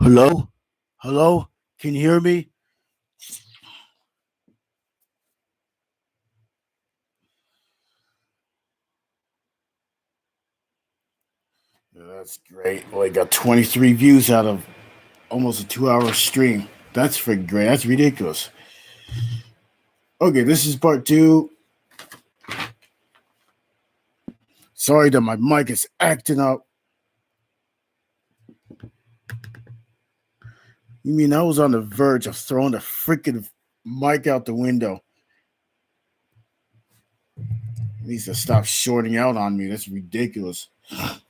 Hello? Hello? Can you hear me? Yeah, that's great. Well, I got 23 views out of almost a 2 hour stream. That's freaking great. That's ridiculous. Okay, this is part two. Sorry that my mic is acting up. You mean I was on the verge of throwing the freaking mic out the window? It needs to stop shorting out on me. That's ridiculous. I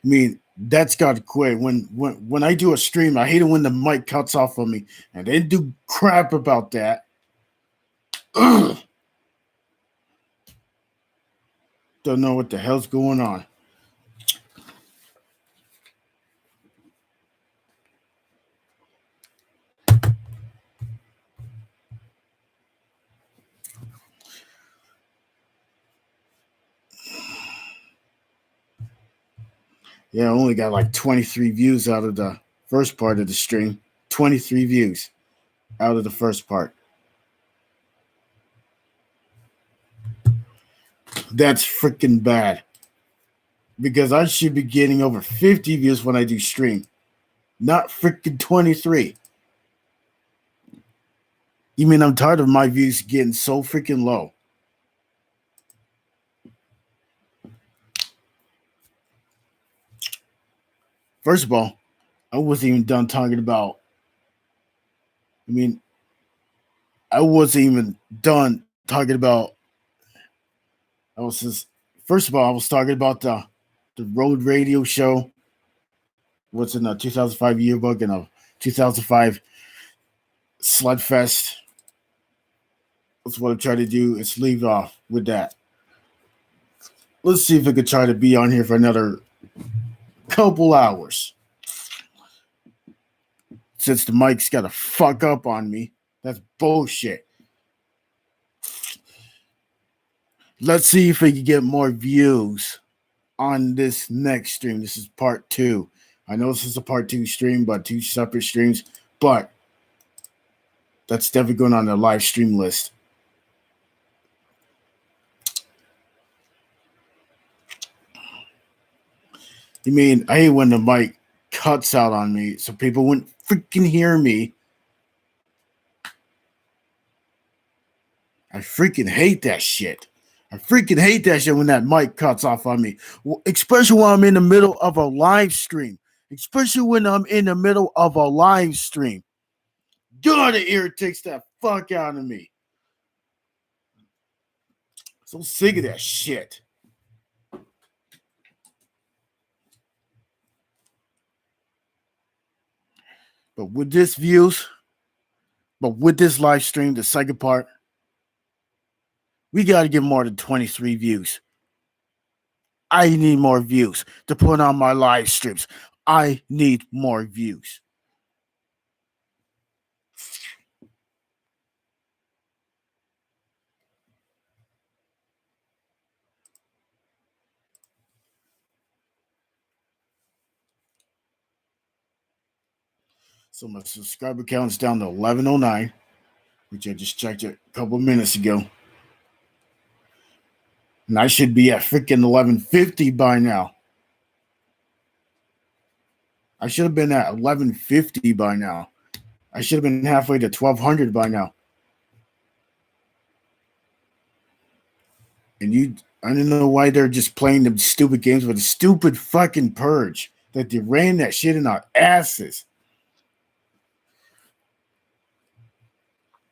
mean, that's got to quit. When I do a stream, I hate it when the mic cuts off on me, and they do crap about that. Don't know what the hell's going on. Yeah, I only got like 23 views out of the first part of the stream. 23 views out of the first part. That's freaking bad. Because I should be getting over 50 views when I do stream, not freaking 23. You mean I'm tired of my views getting so freaking low? First of all, I wasn't even done talking about. I mean, I wasn't even done talking about. I was just, first of all, I was talking about the road radio show. What's in the 2005 yearbook and a 2005 Sludfest. That's what I'm trying to do. Is leave off with that. Let's see if I could try to be on here for another couple hours. Since the mic's got to fuck up on me. That's bullshit. Let's see if we can get more views on this next stream. This is part two. I know this is a part two stream, but two separate streams. But that's definitely going on the live stream list. You mean I hate when the mic cuts out on me so people wouldn't freaking hear me. I freaking hate that shit. I freaking hate that shit when that mic cuts off on me. Especially when I'm in the middle of a live stream. Especially when I'm in the middle of a live stream. God, it irritates that fuck out of me. So sick of that shit. But with this views, but with this live stream, the second part, we got to get more than 23 views. I need more views to put on my live streams. I need more views. So my subscriber count is down to 1109, which I just checked it a couple of minutes ago. And I should be at freaking 1150 by now. I should have been at 1150 by now. I should have been halfway to 1200 by now. And I don't know why they're just playing them stupid games with a stupid fucking purge that they ran that shit in our asses.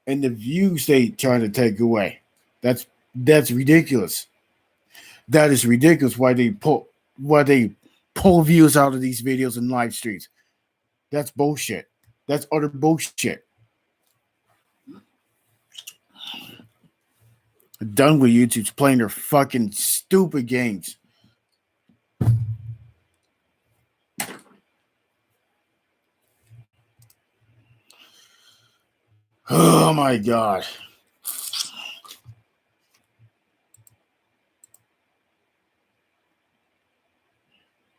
And the views they trying to take away. That's ridiculous. That is ridiculous. Why they pull views out of these videos and live streams. That's bullshit. That's utter bullshit. I'm done with YouTube's playing their fucking stupid games. Oh my god.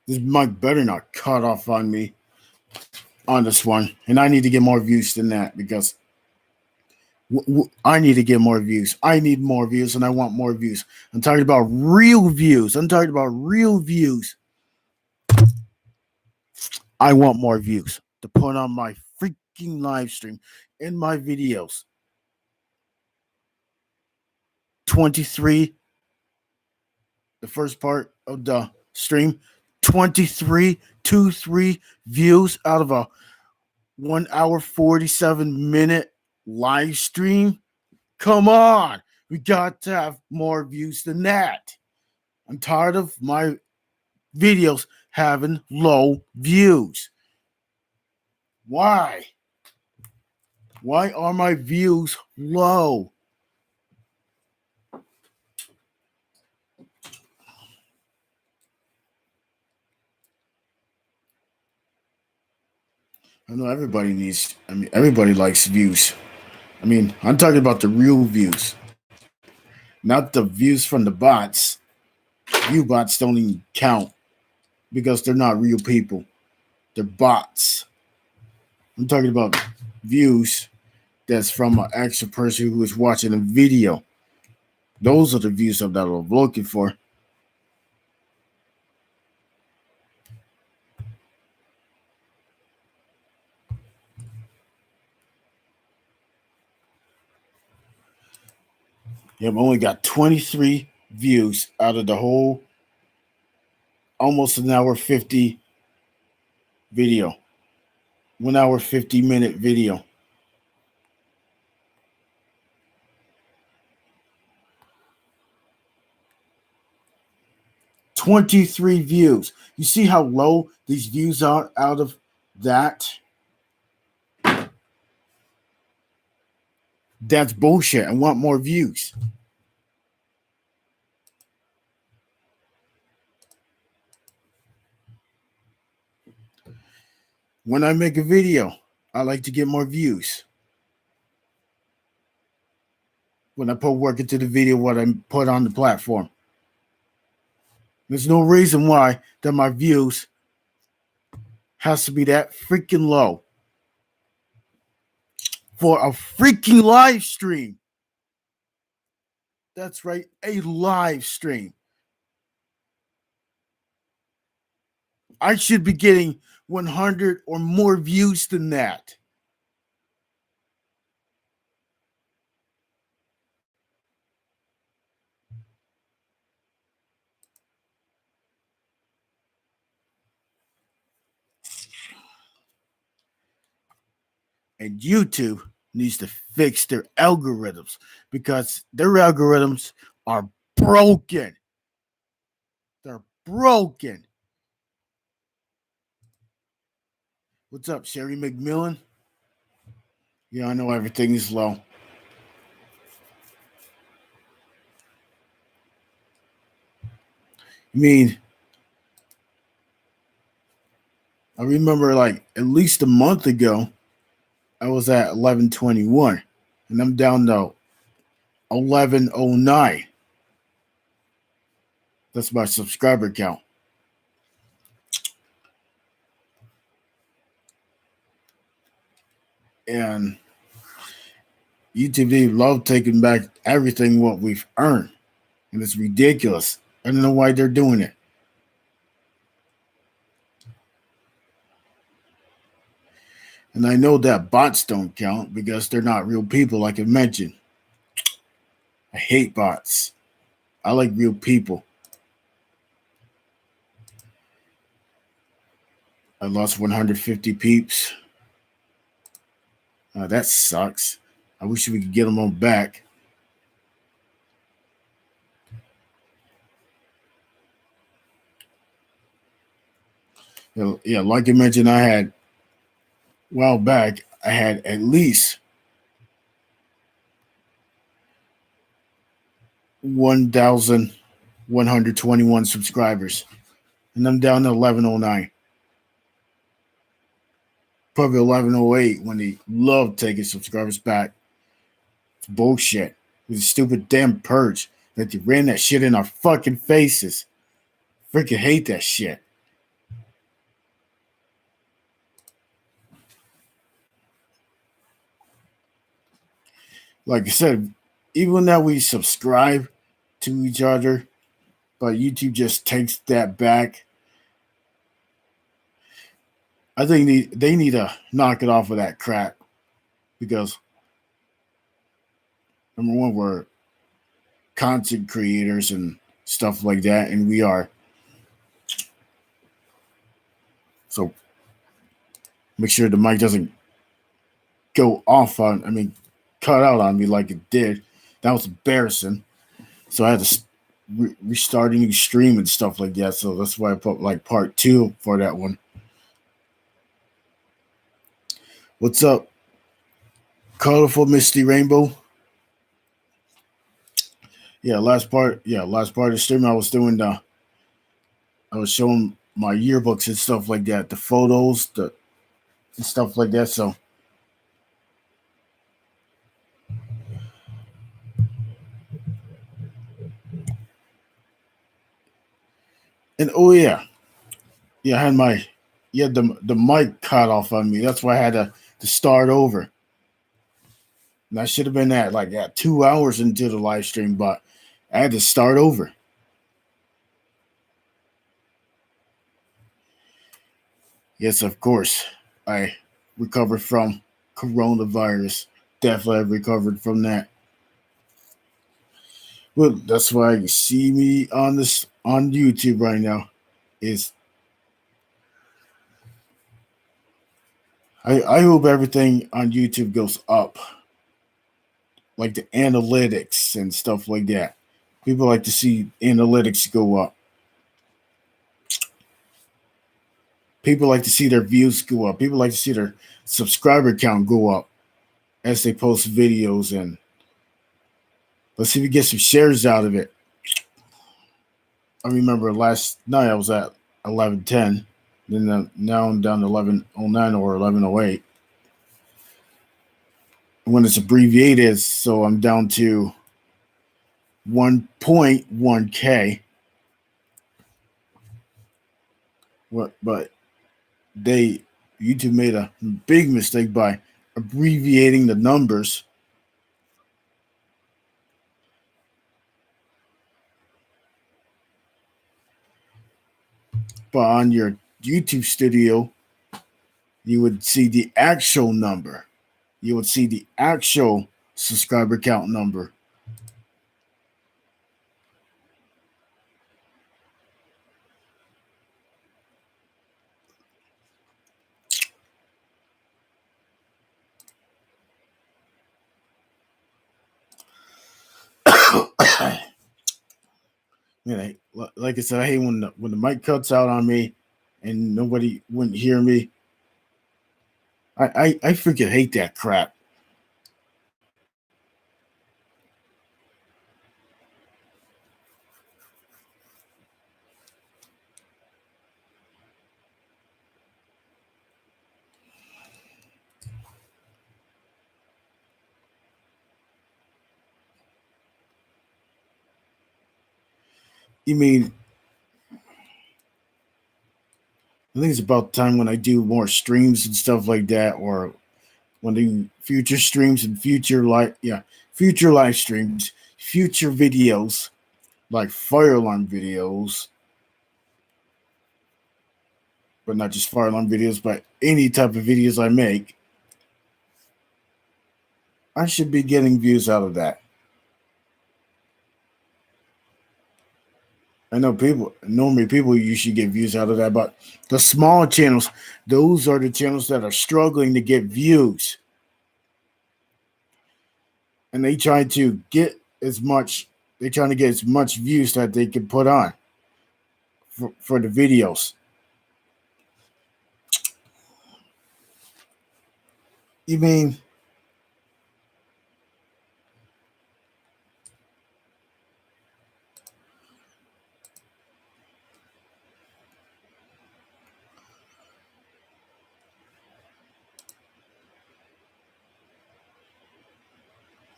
This mic better not cut off on me on this one. And I need to get more views than that because I need to get more views. I need more views and I want more views. I'm talking about real views. I'm talking about real views. I want more views to put on my freaking live stream in my videos. 23, the first part of the stream, 23 views out of a 1 hour 47-minute live stream. Come on, we got to have more views than that. I'm tired of my videos having low views. Why are my views low? I know everybody likes views. I'm talking about the real views, not the views from the bots. View bots don't even count because they're not real people. They're bots. I'm talking about views that's from an actual person who is watching a video. Those are the views that I'm looking for. Yeah, I've only got 23 views out of the whole almost an hour 50 video. 1 hour 50-minute video. $23 views. You see how low these views are out of that? That's bullshit. I want more views. When I make a video, I like to get more views. When I put work into the video, what I put on the platform. There's no reason why that my views has to be that freaking low for a freaking live stream. That's right, a live stream. I should be getting 100 or more views than that. And YouTube needs to fix their algorithms because their algorithms are broken. They're broken. What's up, Sherry McMillan? Yeah, I know everything is low. I remember like at least a month ago, I was at 1121 and I'm down to 1109. That's my subscriber count. And YouTube, they love taking back everything what we've earned. And it's ridiculous. I don't know why they're doing it. And I know that bots don't count because they're not real people, like I mentioned. I hate bots. I like real people. I lost 150 peeps. That sucks. I wish we could get them on back. Yeah, like I mentioned, a while back, I had at least 1,121 subscribers. And I'm down to 1109. Probably 1108 when they love taking subscribers back. It's bullshit. It was a stupid damn purge that they ran that shit in our fucking faces. Freaking hate that shit. like I said, even though we subscribe to each other, but YouTube just takes that back. I think they need to knock it off of that crap because number one, we're content creators and stuff like that, and we are. So make sure the mic doesn't go off on. I mean, cut out on me like it did. That was embarrassing. So I had to restart a new stream and stuff like that. So that's why I put like part 2 for that one. What's up, colorful Misty Rainbow? Last part of the stream I was doing I was showing my yearbooks and stuff like that, the photos, and stuff like that. So and I had the mic cut off on me. That's why I had to start over. And I should have been at 2 hours into the live stream, but I had to start over. Yes, of course. I recovered from coronavirus. Definitely have recovered from that. Well, that's why you see me on YouTube right now. Is I hope everything on YouTube goes up. Like the analytics and stuff like that. People like to see analytics go up. People like to see their views go up. People like to see their subscriber count go up as they post videos, and let's see if we get some shares out of it. I remember last night I was at 1110, then now I'm down to 1109 or 1108. When it's abbreviated, so I'm down to 1.1K. But YouTube made a big mistake by abbreviating the numbers. But on your YouTube studio, you would see the actual number. You would see the actual subscriber count number. Like I said, I hate when the mic cuts out on me and nobody wouldn't hear me. I freaking hate that crap. You mean, I think it's about time when I do more streams and stuff like that, or when I do future streams and future live streams, future videos, like fire alarm videos, but not just fire alarm videos, but any type of videos I make. I should be getting views out of that. I know normally people usually get views out of that, but the small channels, those are the channels that are struggling to get views. And they try to get as much views that they can put on for the videos. You mean,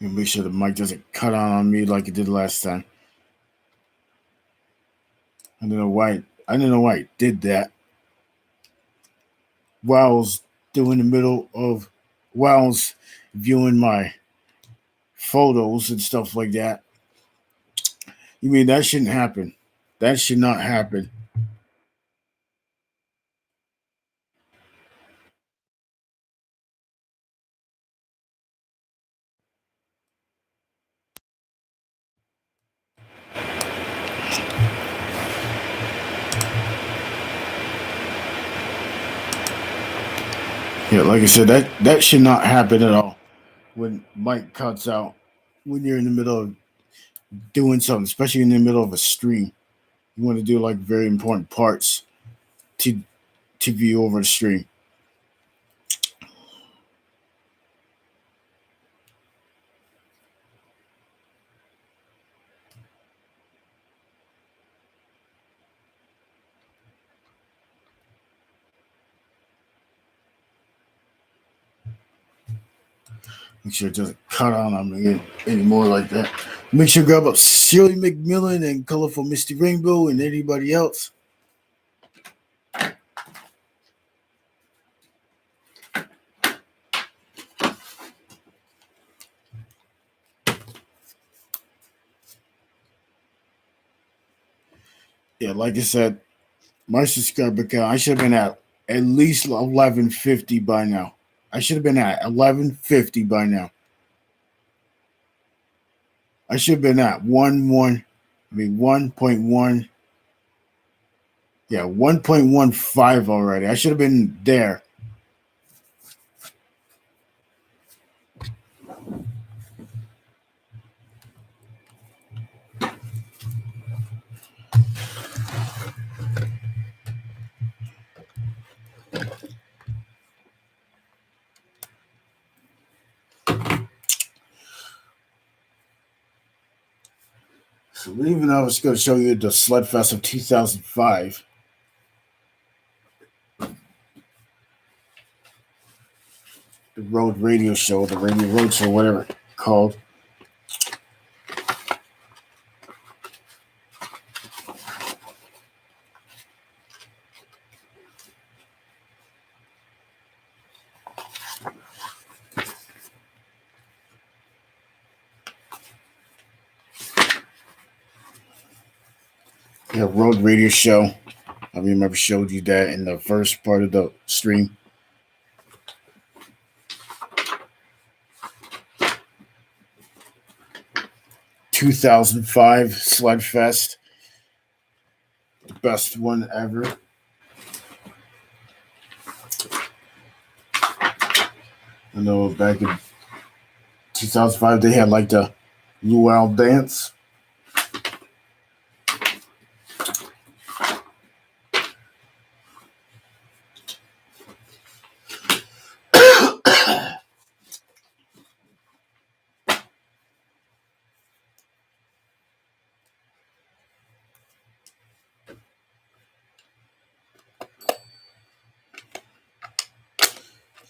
make sure the mic doesn't cut on me like it did last time. I don't know why it did that. While I was viewing my photos and stuff like that. You mean that shouldn't happen? That should not happen. Yeah, like I said, that should not happen at all. When Mike cuts out, when you're in the middle of doing something, especially in the middle of a stream, you want to do like very important parts to view over the stream. Make sure it doesn't cut out on me anymore like that. Make sure to grab up Shirley McMillan and Colorful Misty Rainbow and anybody else. Yeah, like I said, my subscriber count, I should have been at least 1150 by now. I should have been at 1150 by now. I should have been at 1.1. Yeah, 1.15 already. I should have been there. So even though I was going to show you the Sludfest of 2005, the Road Radio Show, the Radio Road Show, whatever it's called. Yeah, Road Radio Show. I remember showed you that in the first part of the stream. "2005 Sludfest, the best one ever." I know back in 2005 they had like the luau dance.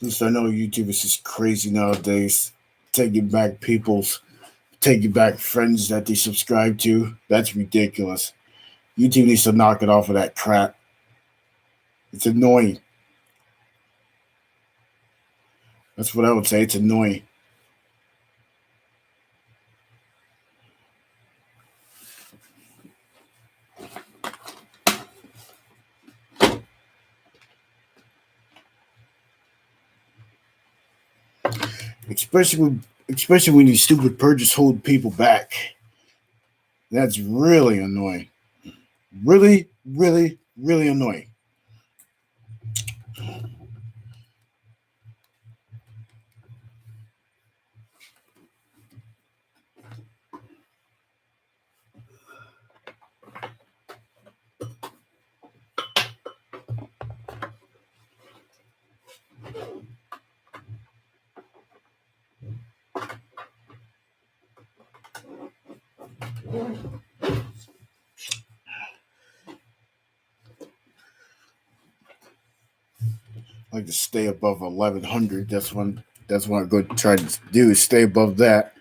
Since I know YouTube is just crazy nowadays, taking back friends that they subscribe to. That's ridiculous. YouTube needs to knock it off of that crap. It's annoying. That's what I would say. It's annoying. Especially when these stupid purges hold people back. That's really annoying. Really, really, really annoying. I like to stay above 1100. That's what I'm going to try to do is stay above that.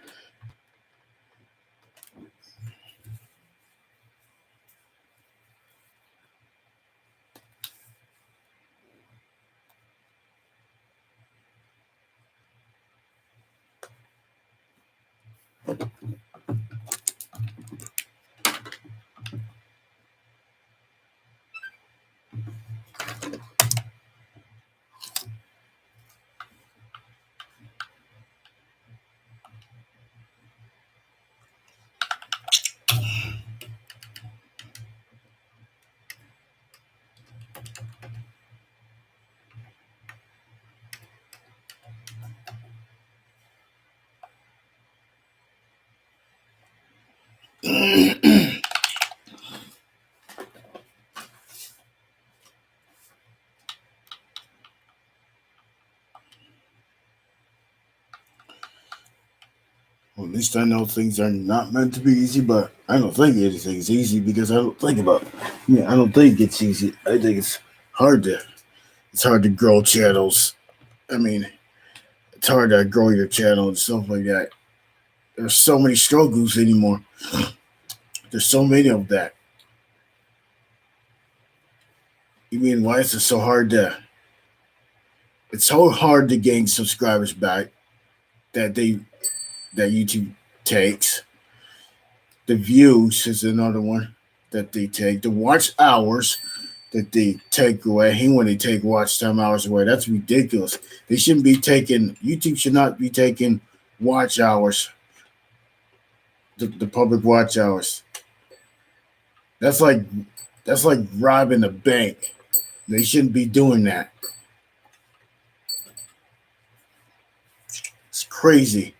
Well, at least I know things are not meant to be easy, but I don't think anything's easy because I don't think about it. I don't think it's easy. I think hard to it's hard to grow channels. I mean, it's hard to grow your channel and stuff like that. There's so many struggles anymore. There's so many of that. You mean why is it so hard to? It's so hard to gain subscribers back that YouTube takes. The views is another one that they take. The watch hours that they take away. When they take watch time hours away, that's ridiculous. They shouldn't be taking. YouTube should not be taking watch hours. The public watch hours. That's like robbing a bank. They shouldn't be doing that. It's crazy.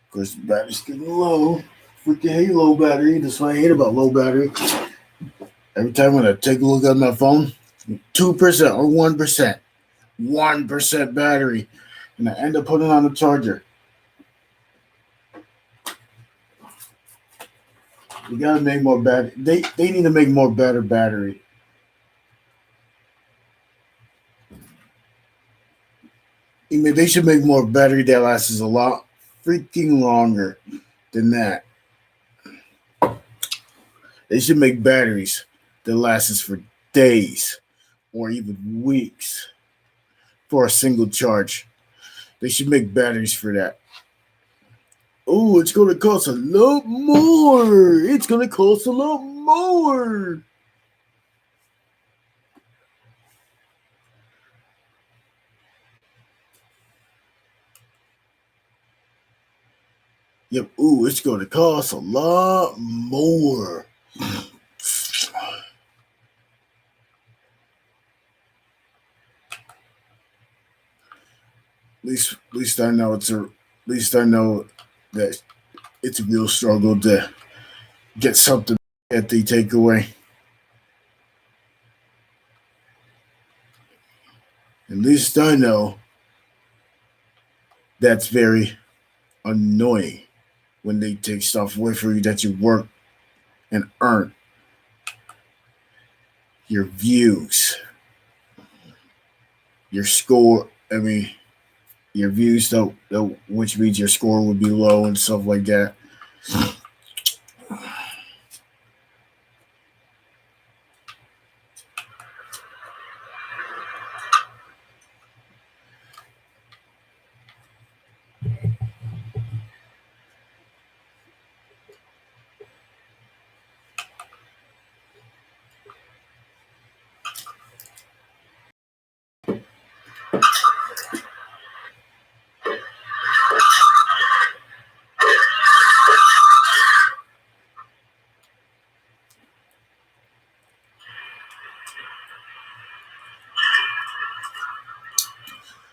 Of course, the battery's getting low. Freaking hate low battery. That's what I hate about low battery. Every time when I take a look at my phone, 2% or 1%, 1% battery, and I end up putting on the charger. You gotta make more battery. They need to make more better battery. I mean, they should make more battery that lasts a lot freaking longer than that. They should make batteries that lasts for days or even weeks for a single charge. They should make batteries for that. Oh, it's going to cost a lot more. It's going to cost a lot more. Yep. Ooh, it's going to cost a lot more. At least I know At least I know that it's a real struggle to get something that they take away. At least I know that's very annoying when they take stuff away from you that you work and earn. Your views, your score. I mean, your views, though, which means your score would be low and stuff like that.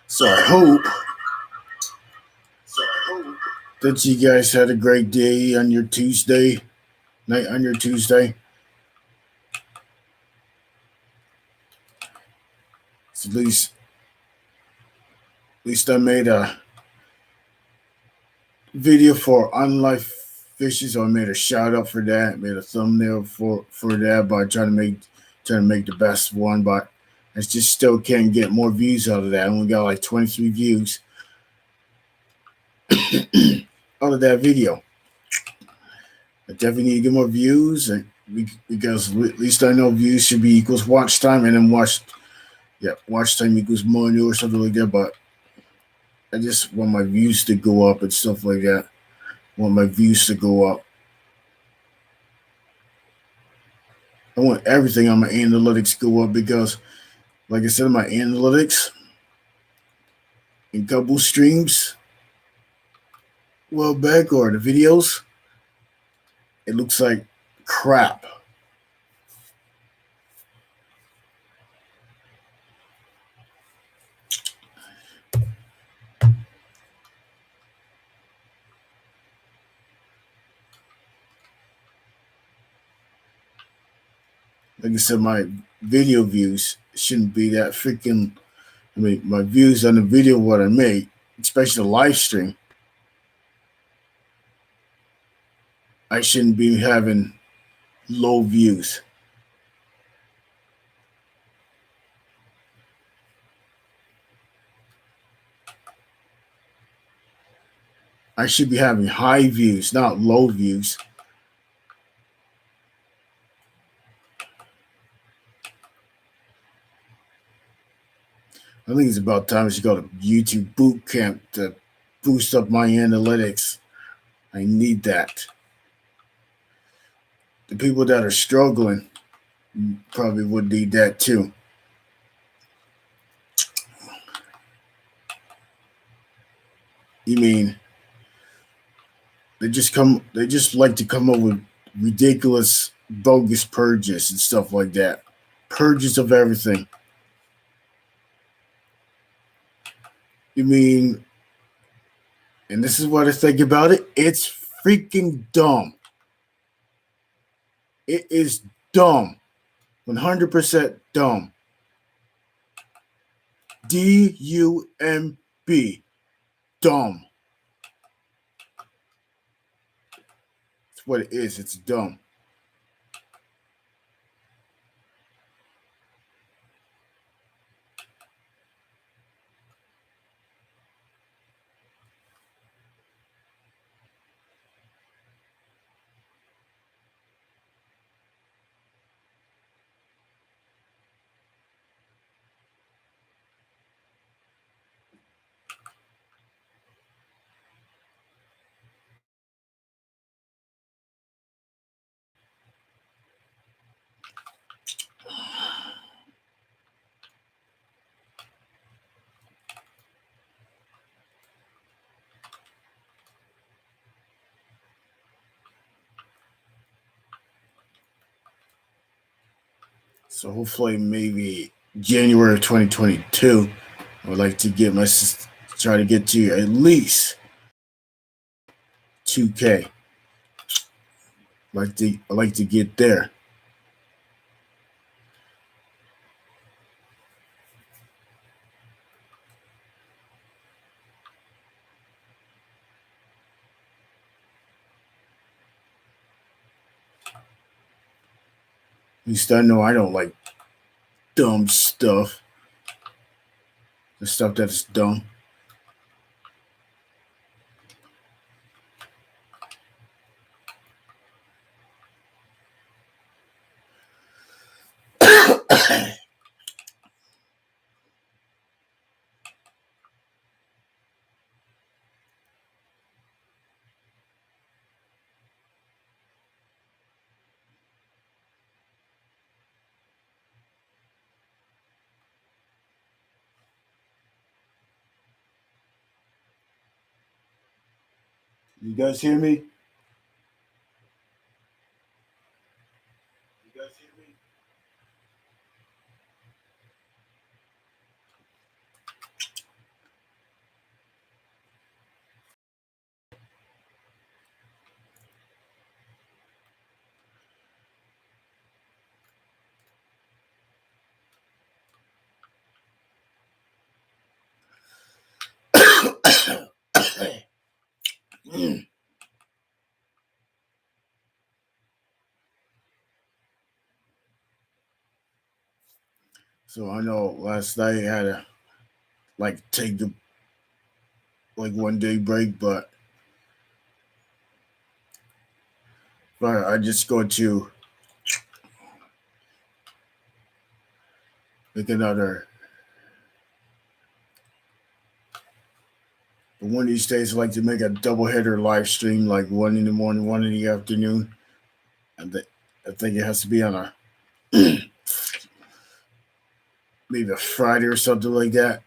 So I hope that you guys had a great day on your Tuesday night. On your Tuesday, so at least I made a video for unlife fishes. So I made a shout out for that. Made a thumbnail for that by trying to make the best one. But I just still can't get more views out of that. I only got like 23 views out of that video. I definitely need to get more views because at least I know views should be equals watch time, and then watch time equals money or something like that. But I just want my views to go up and stuff like that. I want my views to go up. I want everything on my analytics to go up because, like I said, my analytics in couple streams, well back or the videos, it looks like crap. Like I said, my video views shouldn't be that freaking. I mean, my views on the video what I make, especially the live stream, I shouldn't be having low views. I should be having high views, not low views. I think it's about time to go to YouTube boot camp to boost up my analytics. I need that. The people that are struggling probably would need that too. You mean they just like to come up with ridiculous bogus purges and stuff like that. Purges of everything. You mean, and this is what I think about it, it's freaking dumb. It is dumb. 100% dumb. DUMB. Dumb. That's what it is. It's dumb. So hopefully, maybe January of 2022, I would like to try to get to at least 2K. I like to get there. At least I know I don't like dumb stuff. The stuff that's dumb. You guys hear me? You guys hear me? So I know last night I had to like take the like 1 day break, but I just go to like another. But one of these days, I like to make a double header live stream, like one in the morning, one in the afternoon. And I think it has to be on a maybe a Friday or something like that.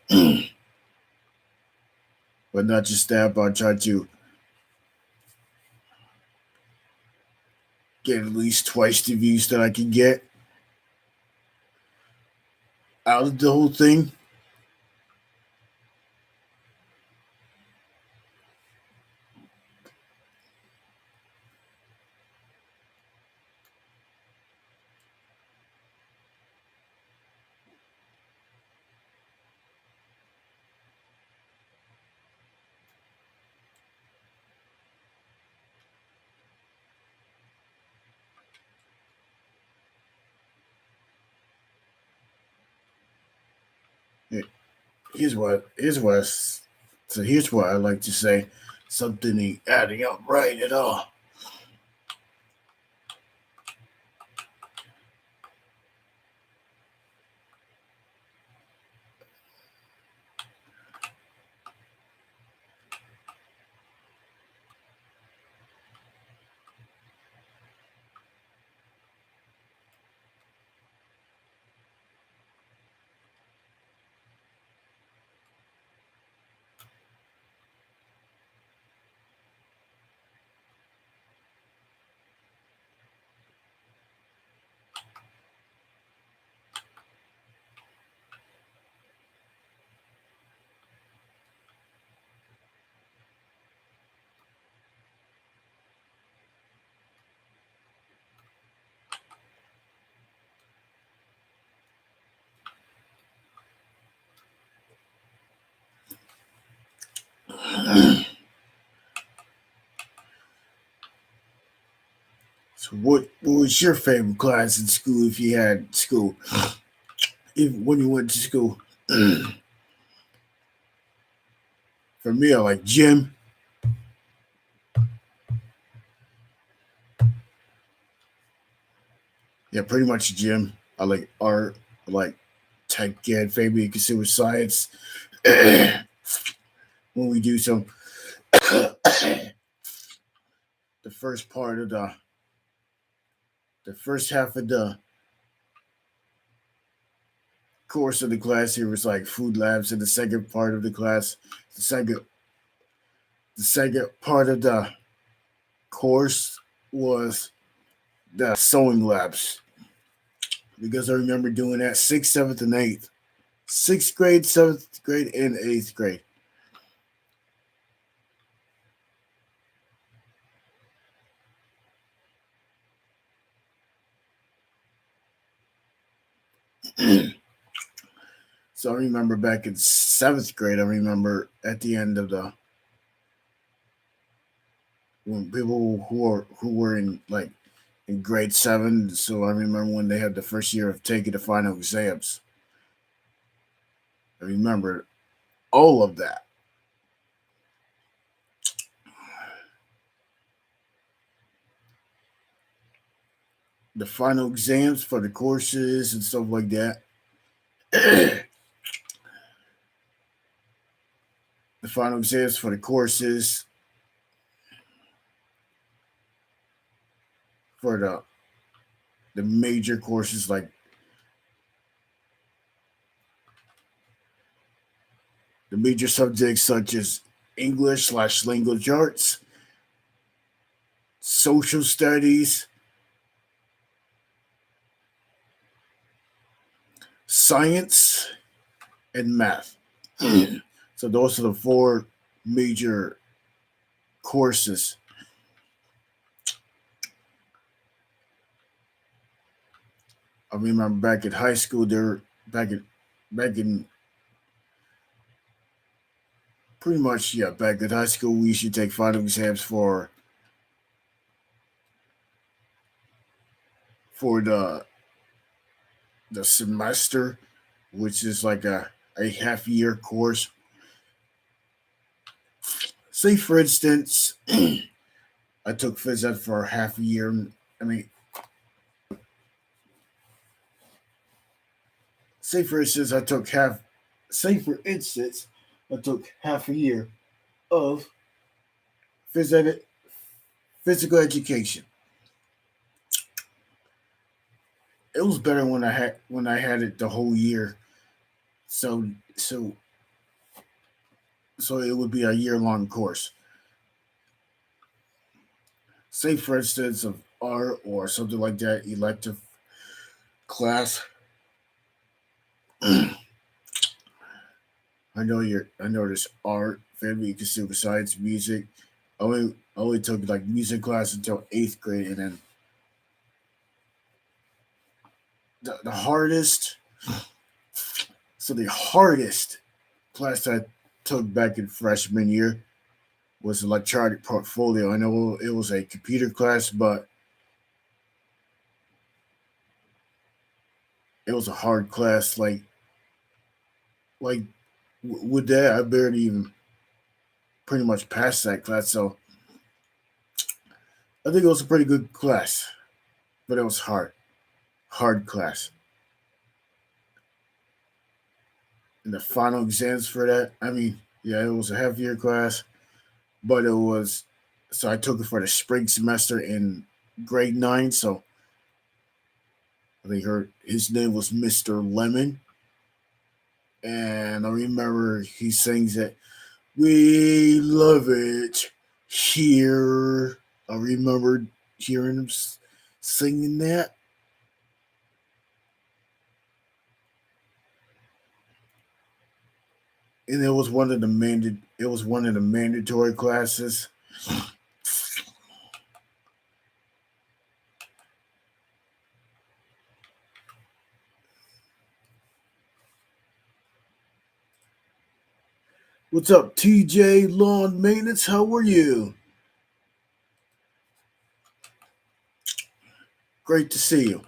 But not just that, but I try to get at least twice the views that I can get out of the whole thing. Here's what so here's what I like to say. Something ain't adding up right at all. So what was your favorite class in school if you had school? If when you went to school? For me, I like gym. Yeah, pretty much gym. I like art. I like tech ed, maybe you can see with science. When we do some the first part of the first half of the course of the class here was like food labs, and the second part of the class, the second the second part of the course was the sewing labs because I remember doing that sixth, seventh, and eighth, sixth grade, seventh grade, and eighth grade. So I remember back in seventh grade, I remember at the end of the when people who were in like in grade seven. So I remember when they had the first year of taking the final exams. I remember all of that. The final exams for the courses and stuff like that. The final exams for the courses for the major courses like the major subjects such as English slash language arts, social studies, science, and math. So those are the four major courses. I remember back in high school, there back in pretty much yeah back in high school we used to take final exams for the semester, which is like a half year course. Say, for instance, I took phys ed for half a year. I mean, say for instance, I took half. Say for instance, I took half a year of phys ed, physical education. It was better when I had it the whole year. So so so it would be a year long course. Say for instance of art or something like that, elective class. I know there's art, family, consumer science, music. I only took like music class until eighth grade, and then the hardest. So the hardest class I took back in freshman year was electronic portfolio. I know it was a computer class, but it was a hard class. Like with that, I barely even pretty much passed that class. So I think it was a pretty good class, but it was hard class. And the final exams for that, I mean, yeah, it was a half year class, but it was so I took it for the spring semester in grade nine. So I think his name was Mr. Lemon, and I remember he sings that we love it here. I remember hearing him singing that, and it was one of the mandatory classes. What's up, TJ Lawn Maintenance? How are you? Great to see you.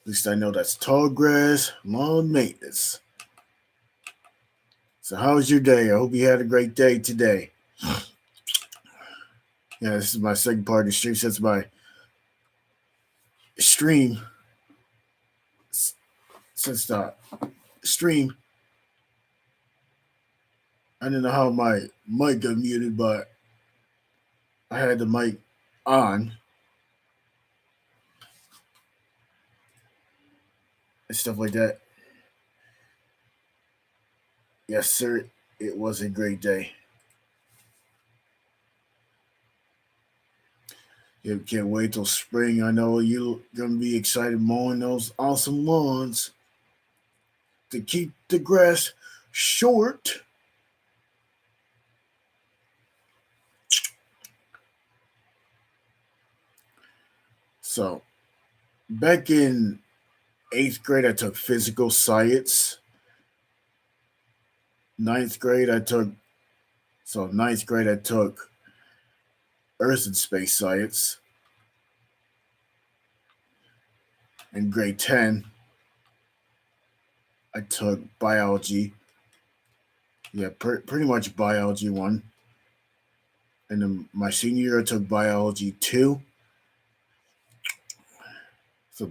At least I know that's tall grass lawn maintenance. So how's your day? I hope you had a great day today. Yeah, this is my second part of the stream. Since my stream, since the stream, I didn't know how my mic got muted, but I had the mic on and stuff like that. Yes, sir. It was a great day. You can't wait till spring. I know you're gonna be excited mowing those awesome lawns to keep the grass short. So back in eighth grade, I took physical science. Ninth grade, ninth grade I took earth and space science. In grade 10, I took biology. Yeah, pretty much biology one. And then my senior year, I took biology two. So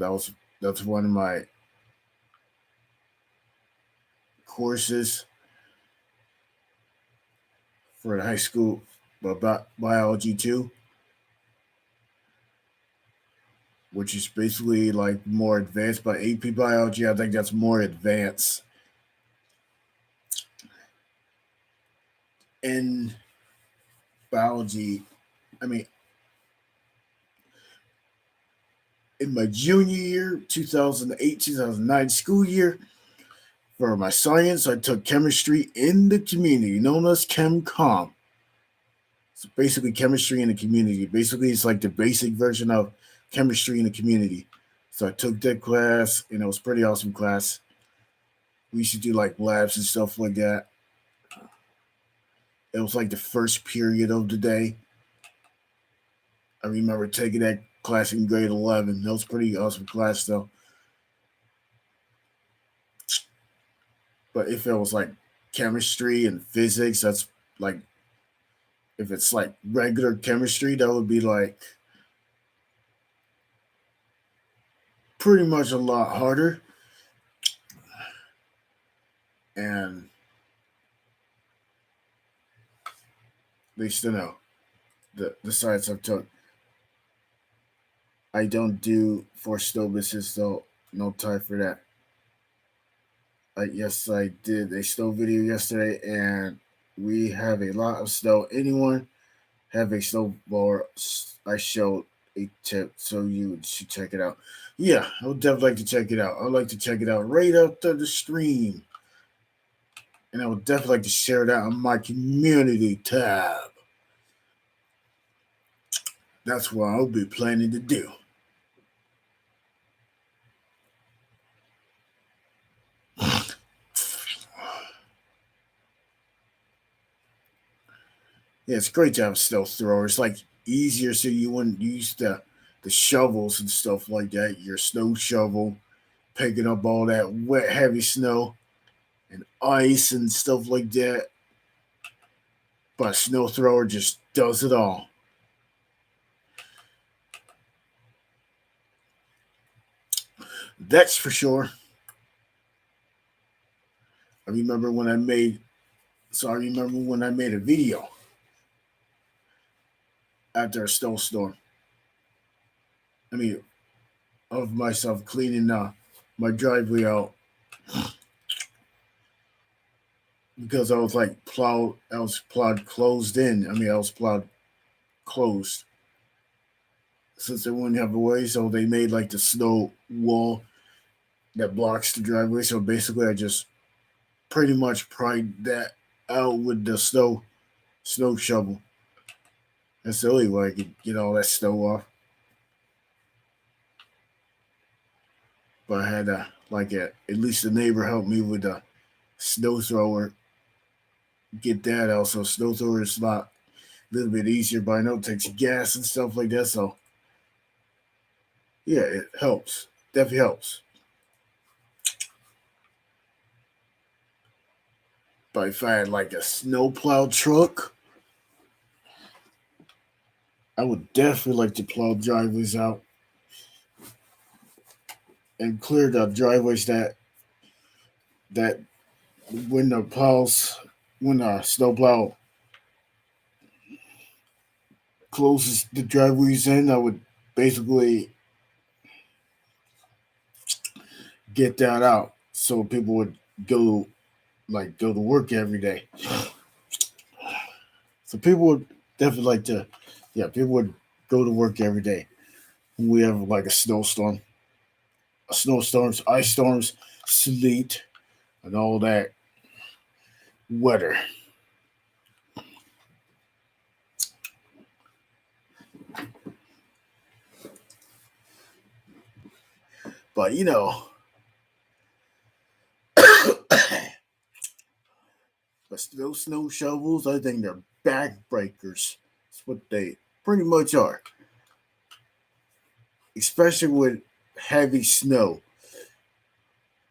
that's one of my courses for the high school about biology two, which is basically like more advanced. But AP biology, I think that's more advanced. In biology, I mean, in my junior year, 2008, 2009 school year, for my science, I took chemistry in the community, known as ChemCom. So basically, chemistry in the community. Basically, it's like the basic version of chemistry in the community. So I took that class, and it was a pretty awesome class. We used to do like labs and stuff like that. It was like the first period of the day. I remember taking class in grade 11. That was pretty awesome class though. But if it was like chemistry and physics, that's like if it's like regular chemistry, that would be like pretty much a lot harder. And at least you know the science I've took. I don't do for business though. No time for that. Yes, I did a snow video yesterday, and we have a lot of snow. Anyone have a snowblower? I showed a tip, so you should check it out. Yeah, I would definitely like to check it out. I would like to check it out right after the stream, and I would definitely like to share that on my community tab. That's what I'll be planning to do. Yeah, it's great to have a snow thrower. It's like easier so you wouldn't use the shovels and stuff like that. Your snow shovel, picking up all that wet, heavy snow and ice and stuff like that. But a snow thrower just does it all. That's for sure. I remember when I made I remember when I made a video after a snowstorm. I mean, of myself cleaning my driveway out because I was plowed closed in. I mean, I was plowed closed since they wouldn't have a way, so they made like the snow wall that blocks the driveway. So basically, I just pretty much pried that out with the snow shovel. That's the only way I could get all that snow off. But I had at least the neighbor help me with the snow thrower, get that out. So snow thrower is not a little bit easier, but I know it takes gas and stuff like that. So yeah, it helps. Definitely helps. But if I had like a snowplow truck, I would definitely like to plow driveways out and clear the driveways that when the plows when the snowplow closes the driveways in, I would basically get that out so people would go to work every day. So people would definitely like to, yeah, people would go to work every day. We have like snowstorms, ice storms, sleet, and all that weather. But but those snow shovels, I think they're backbreakers. That's what they pretty much are, especially with heavy snow.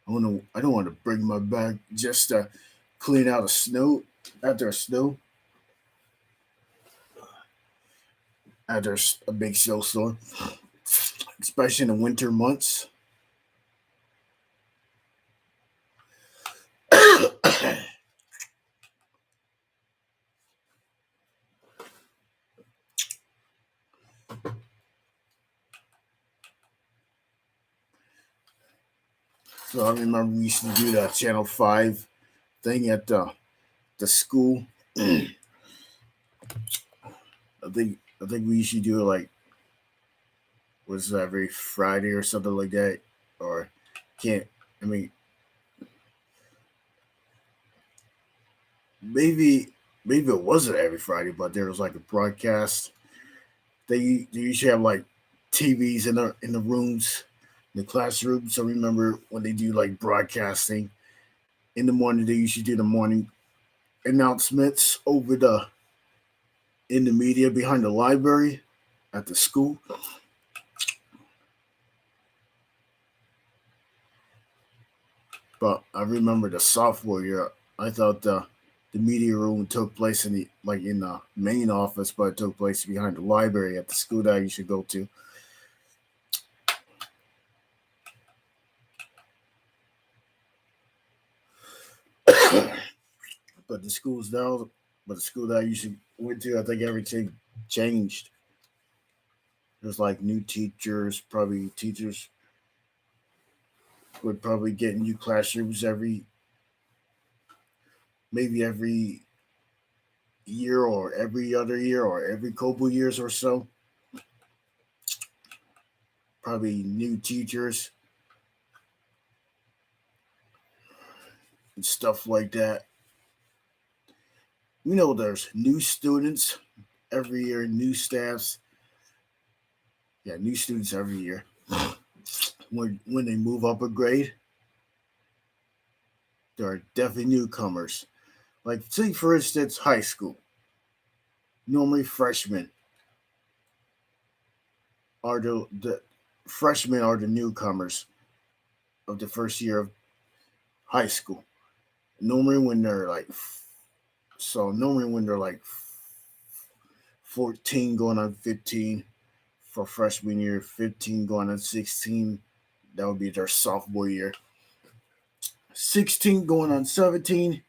I don't want to bring my back just to clean out a snow after a snow after a big snowstorm, especially in the winter months. So I remember we used to do the Channel 5 thing at the school. I think we usually do it like was every Friday or something like that, or can't. I mean, maybe it wasn't every Friday, but there was like a broadcast. They usually have like TVs in the rooms, in the classroom. So remember when they do like broadcasting in the morning, they usually do the morning announcements over the in the media behind the library at the school. But I remember the sophomore year. I thought the media room took place in the main office, but it took place behind the library at the school that I used to go to. But the schools now, but the school that I usually went to, I think everything changed. There's like new teachers, probably teachers would probably get new classrooms maybe every year or every other year or every couple years or so. Probably new teachers and stuff like that. There's new students every year, new staffs. Yeah, new students every year. When they move up a grade, there are definitely newcomers. Like, say for instance, high school. Normally, are the freshmen are the newcomers of the first year of high school. Normally, when they're like, normally when they're like 14 going on 15 for freshman year, 15 going on 16, that would be their sophomore year. 16 going on 17,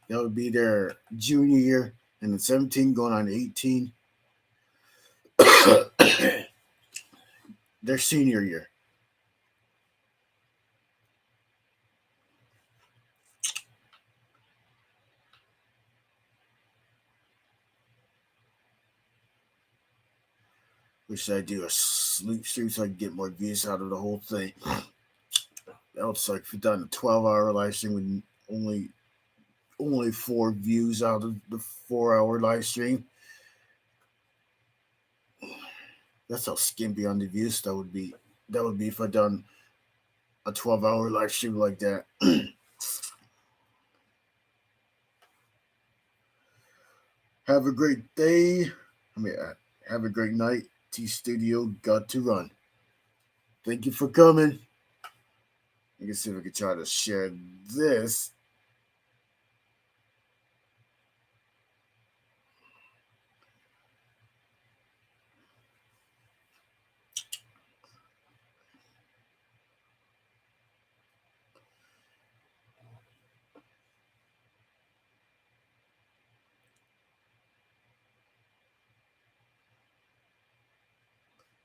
that would be their junior year, and then 17 going on 18, their senior year. Wish I do a sleep stream so I can get more views out of the whole thing. That would suck if you done a 12-hour live stream with only 4 views out of the 4-hour live stream. That's how skimpy on the views that would be. That would be if I done a 12-hour live stream like that. Have a great day. Have a great night. T Studio got to run. Thank you for coming. I can see if I can try to share this.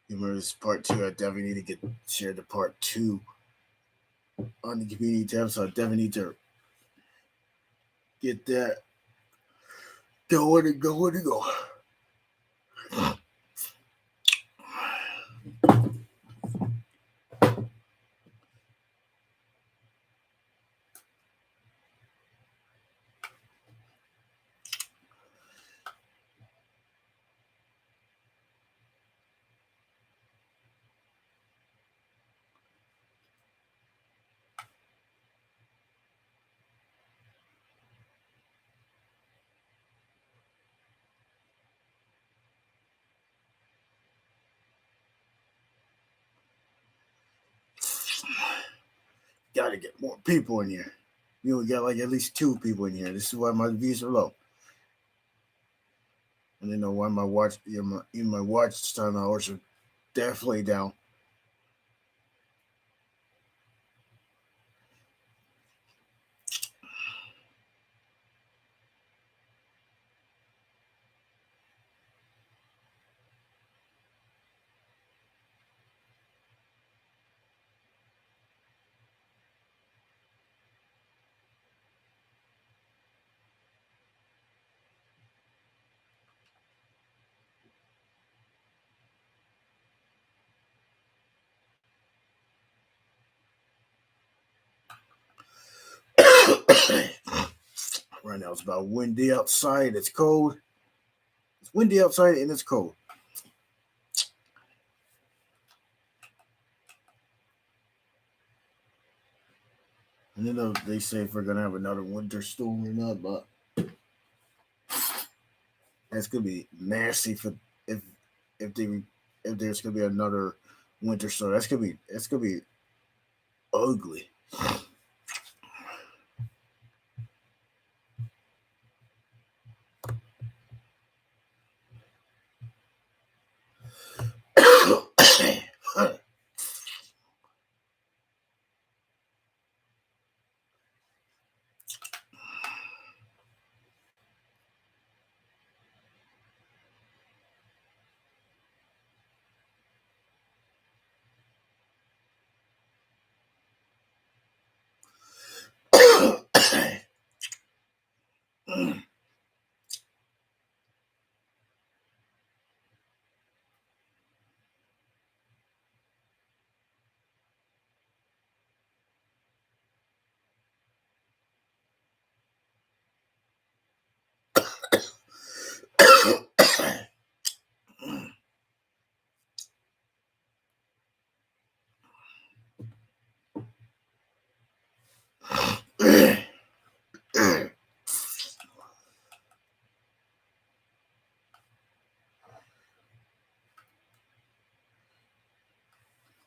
Remember, this is part two. I definitely need to get share the part two on the community tab, so I definitely need to get that going and going and go. Got to get more people in here. We got like at least 2 people in here. This is why my views are low. And you know why my watch time hours are definitely down. Right now it's about windy outside. It's cold. It's windy outside and it's cold. And then they say if we're gonna have another winter storm or not, but that's gonna be nasty for if if they if there's gonna be another winter storm. That's gonna be ugly.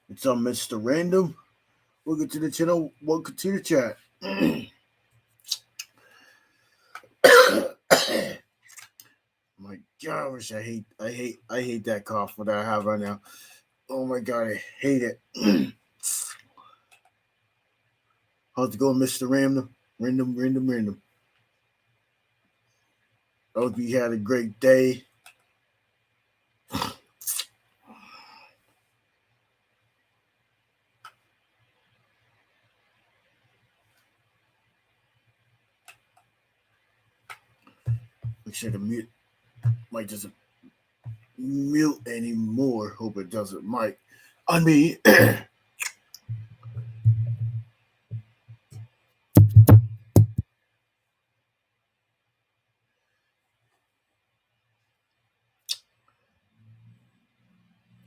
What's up, Mr. Random? Welcome to the channel. Welcome to the chat. My gosh, I hate that cough that I have right now. Oh my god, I hate it. How's it going, Mr. Random? Random. I hope you had a great day. Make sure the mute mic doesn't mute anymore. Hope it doesn't mic on me.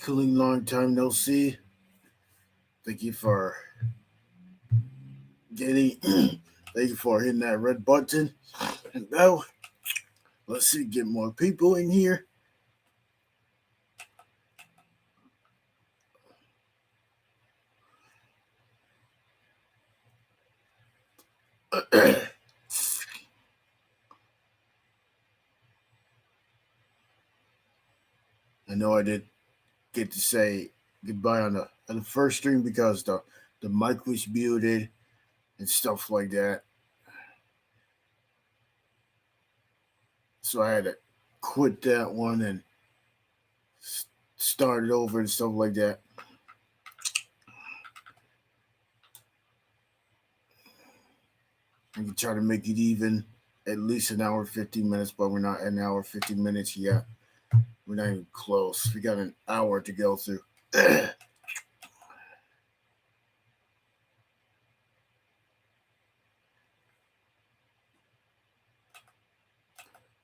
Cooling, long time no see. Thank you for getting. Thank you for hitting that red button. And now, let's see, get more people in here. I know I did get to say goodbye on the first stream because the mic was muted and stuff like that. So I had to quit that one and start it over and stuff like that. I can try to make it even at least an hour 15 minutes, but we're not an hour 15 minutes yet. We're not even close. We got an hour to go through.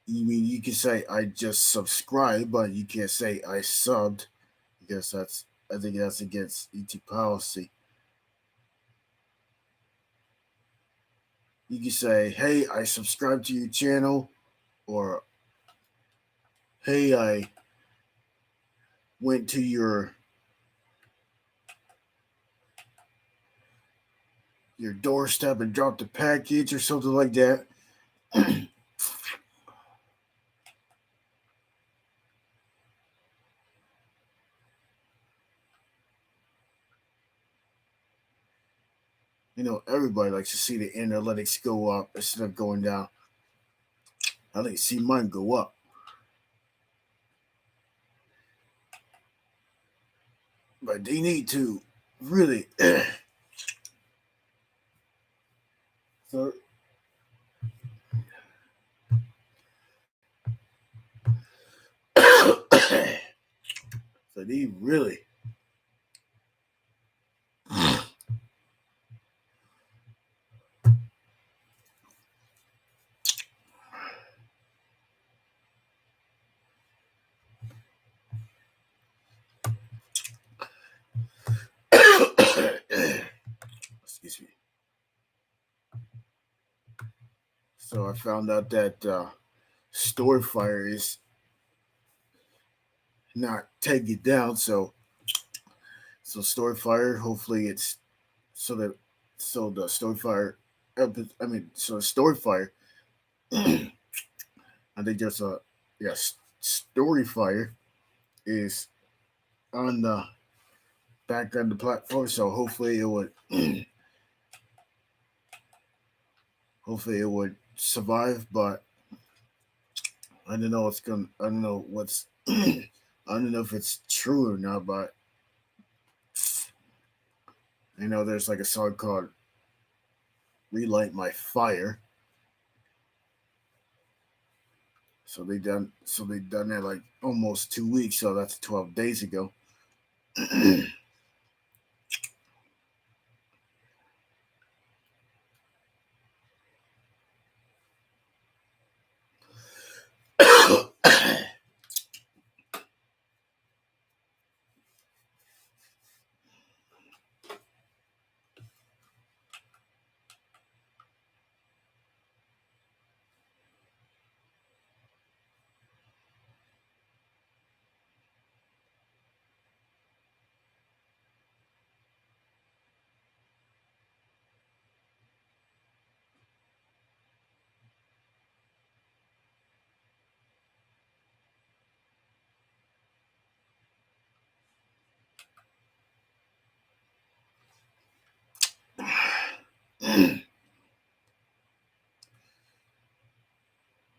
You mean you can say I just subscribed, but you can't say I subbed because I think that's against ET policy. You can say, hey, I subscribed to your channel, or hey, I went to your doorstep and dropped a package or something like that. You know, everybody likes to see the analytics go up instead of going down. I like to see mine go up. But they need to really so so they really excuse me. So I found out that Storyfire is not taking it down. So Storyfire, hopefully it's so that So the Storyfire, so Storyfire, I think there's a yes, Storyfire is on the back on the platform. So hopefully it would, hopefully it would survive. But I don't know what's going. I don't know what's. I don't know if it's true or not. But I know there's like a song called "Relight My Fire." So they done that like almost 2 weeks. So that's 12 days ago.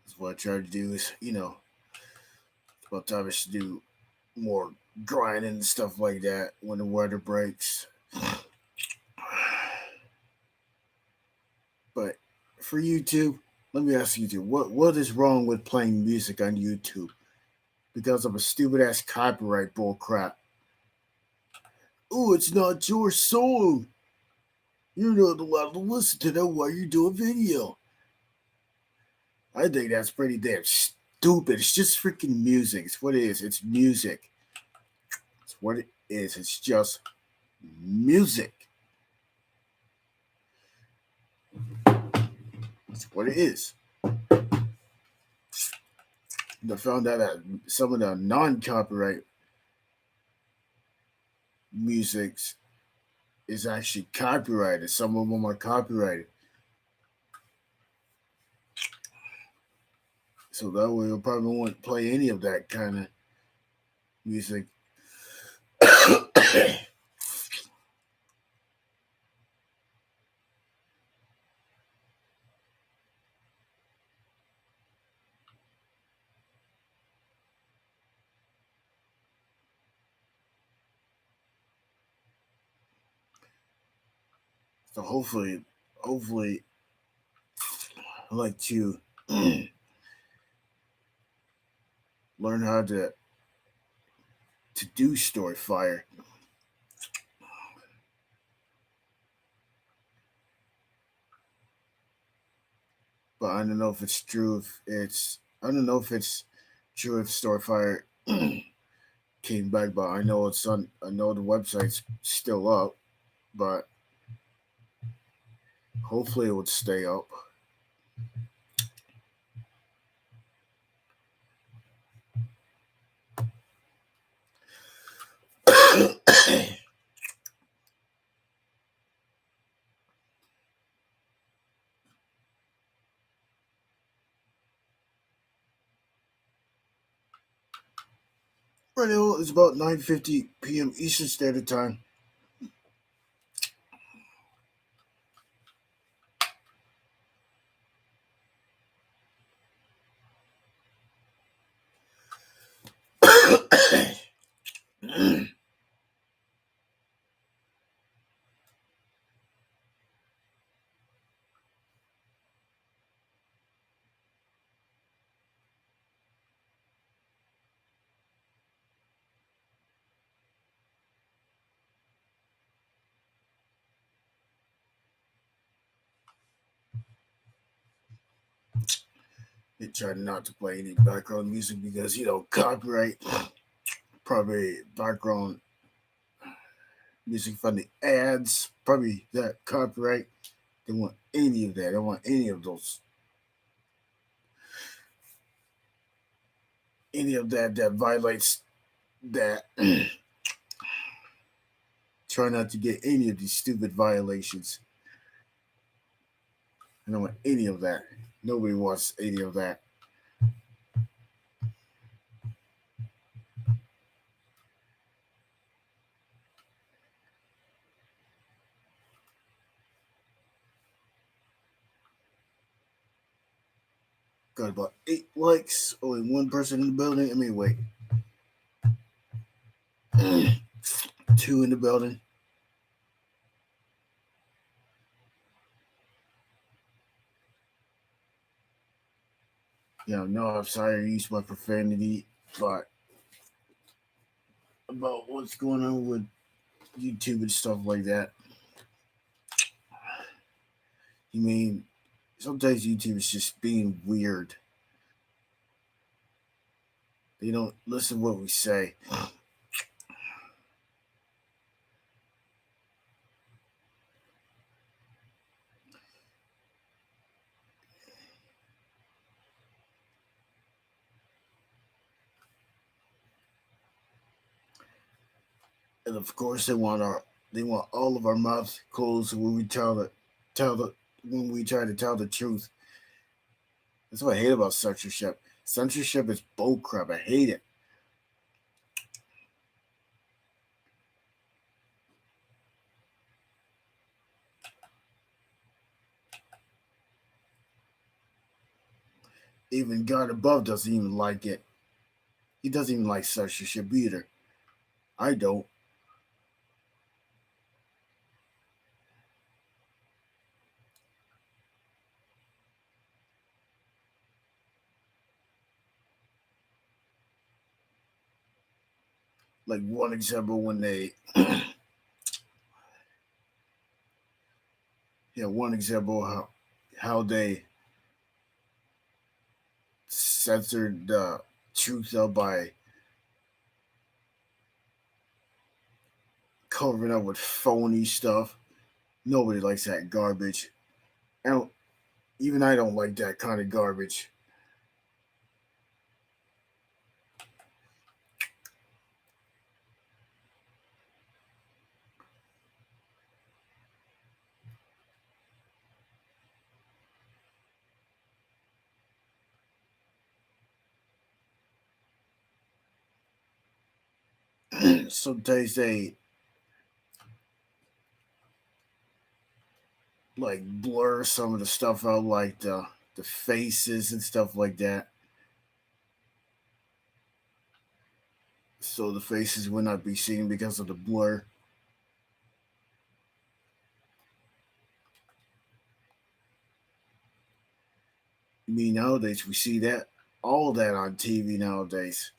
That's what I try to do is, about time I should do more grinding and stuff like that when the weather breaks. But for YouTube, let me ask you two, what is wrong with playing music on YouTube because of a stupid ass copyright bull crap? Oh, it's not your song. You're not allowed to listen to that while you do a video. I think that's pretty damn stupid. It's just freaking music. It's what it is. It's music. It's what it is. It's just music. It's what it is. I found out that some of the non-copyright musics is actually copyrighted. Some of them are copyrighted. So that way you'll probably won't play any of that kind of music. So hopefully, I like to learn how to do Storyfire. But I don't know if it's true. If it's I don't know if it's true if Storyfire came back, but I know it's on. I know the website's still up, but hopefully it would stay up. Right now it's about 9:50 p.m. Eastern Standard Time. They try not to play any background music because copyright. Probably background music from the ads. Probably that copyright. They want any of that. They don't want any of those. Any of that violates that. Try not to get any of these stupid violations. I don't want any of that. Nobody wants any of that. Got about 8 likes. Only one person in the building. I mean, wait, two in the building. No, I'm sorry I used my profanity, but about what's going on with YouTube and stuff like that. You mean, sometimes YouTube is just being weird. They don't listen to what we say. And of course, they want all of our mouths closed when we tell the when we try to tell the truth. That's what I hate about censorship. Censorship is bullcrap. I hate it. Even God above doesn't even like it. He doesn't even like censorship either. I don't. Like one example when they one example how they censored the truth up by covering up with phony stuff. Nobody likes that garbage. I don't even I don't like that kind of garbage. Sometimes they like blur some of the stuff out, like the faces and stuff like that, so the faces will not be seen because of the blur. I mean, nowadays we see that all that on TV nowadays,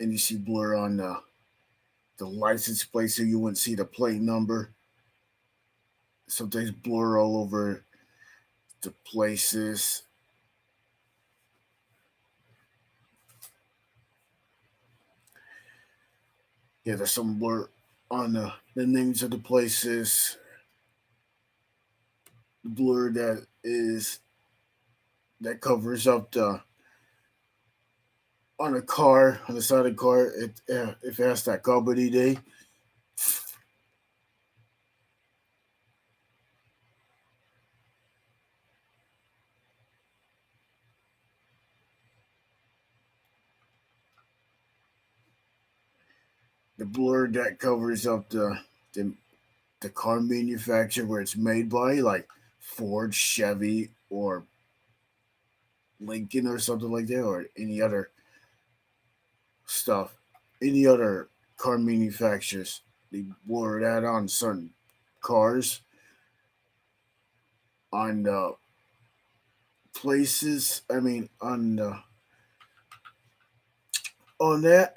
and you see blur on the license plate, so you wouldn't see the plate number. Sometimes blur all over the places. Yeah, there's some blur on the names of the places. The blur that covers up the on a car on the side of the car. If it has that company day, the blur that covers up the the car manufacturer where it's made by, like Ford, Chevy, or Lincoln or something like that, or any other stuff, any other car manufacturers. They blur that on certain cars, on places. I mean, on that.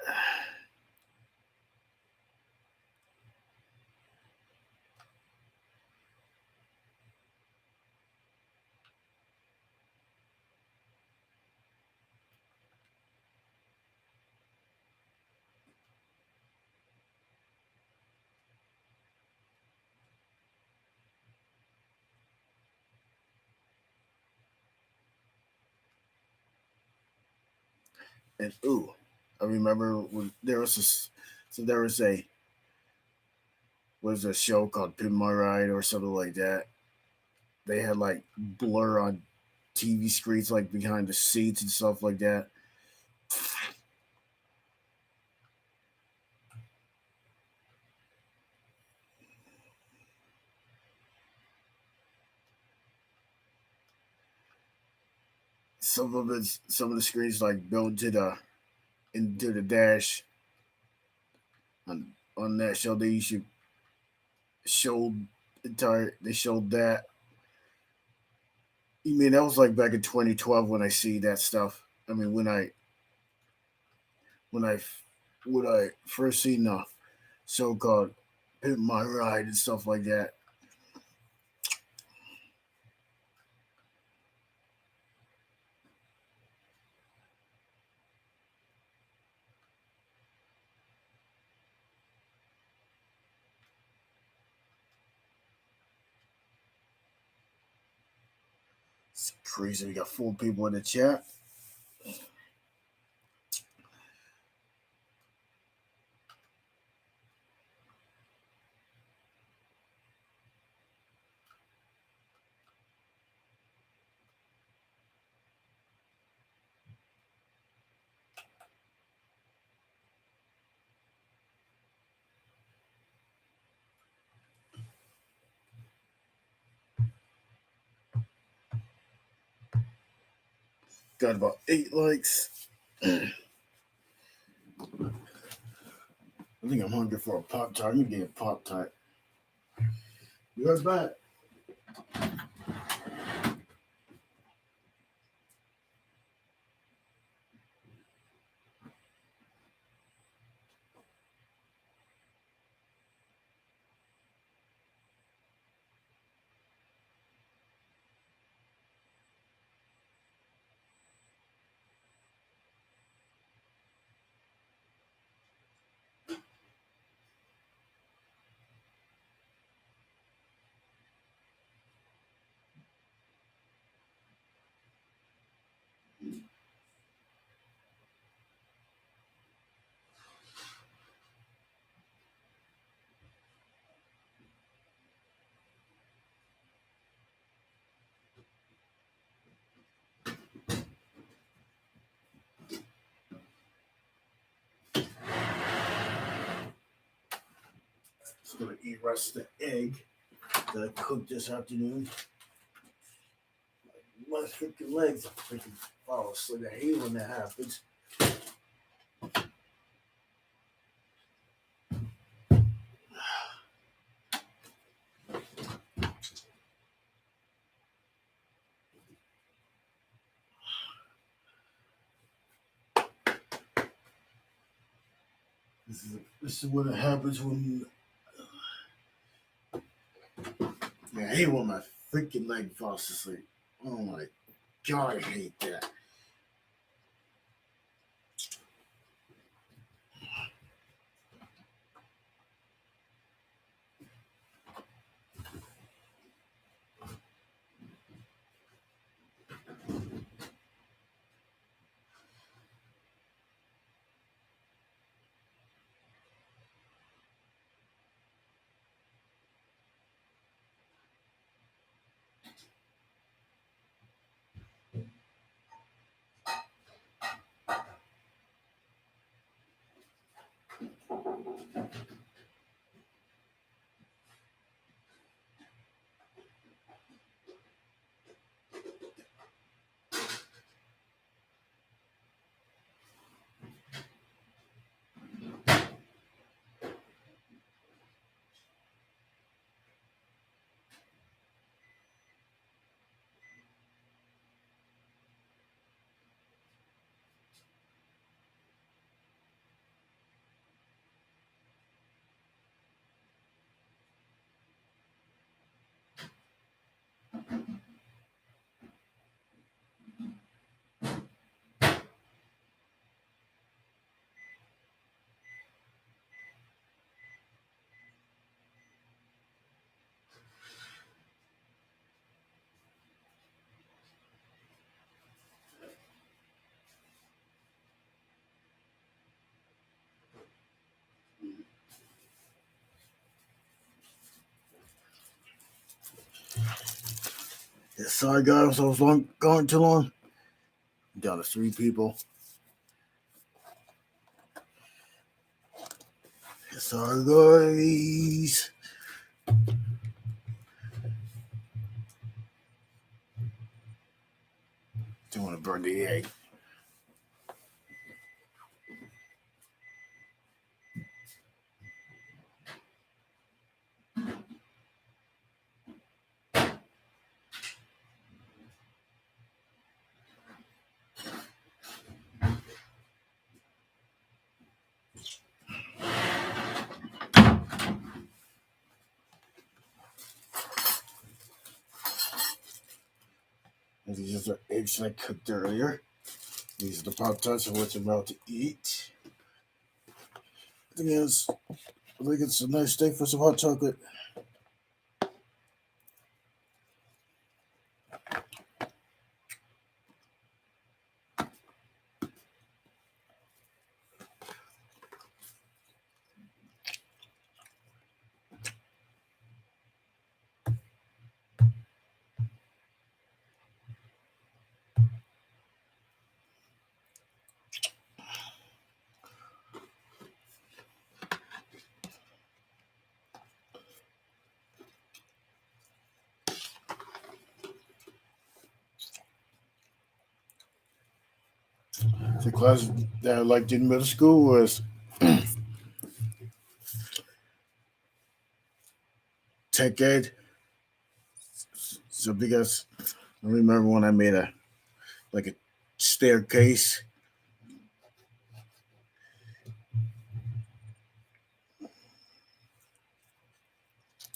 And ooh, I remember when there was this, so there was a show called Pin My Ride or something like that. They had like blur on TV screens like behind the seats and stuff like that. Some of the screens like built into the dash on that show. They usually showed they showed that. You mean that was like back in 2012 when I see that stuff? I mean when I when I first seen the so called Pimp My Ride and stuff like that. It's crazy. We got 4 people in the chat. Got about 8 likes. I think I'm hungry for a Pop Tart. I'm gonna get a Pop Tart. Be right back. Just gonna eat rest of the egg that I cooked this afternoon. My freaking legs are freaking fall asleep. I hate when that happens. This is what it happens when I hate when my freaking leg falls asleep. Oh my god, I hate that. Yeah, sorry guys, I was going too long. I'm down to 3 people. Yeah, sorry guys. Don't want to burn the egg. These are eggs that I cooked earlier. These are the Pop Tarts of what I'm about to eat. I think it's a nice day for some hot chocolate. The class that I liked in middle school was tech ed. So because I remember when I made a staircase,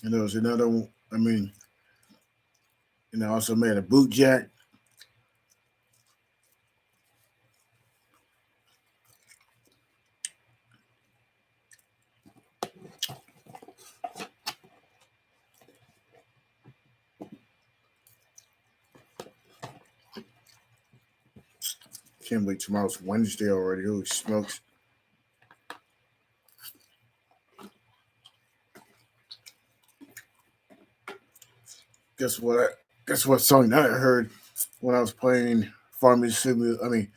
and there was another one. And I also made a boot jack. Can't believe tomorrow's Wednesday already. Holy smokes! Guess what? Guess what song that I heard when I was playing Farming Simulator.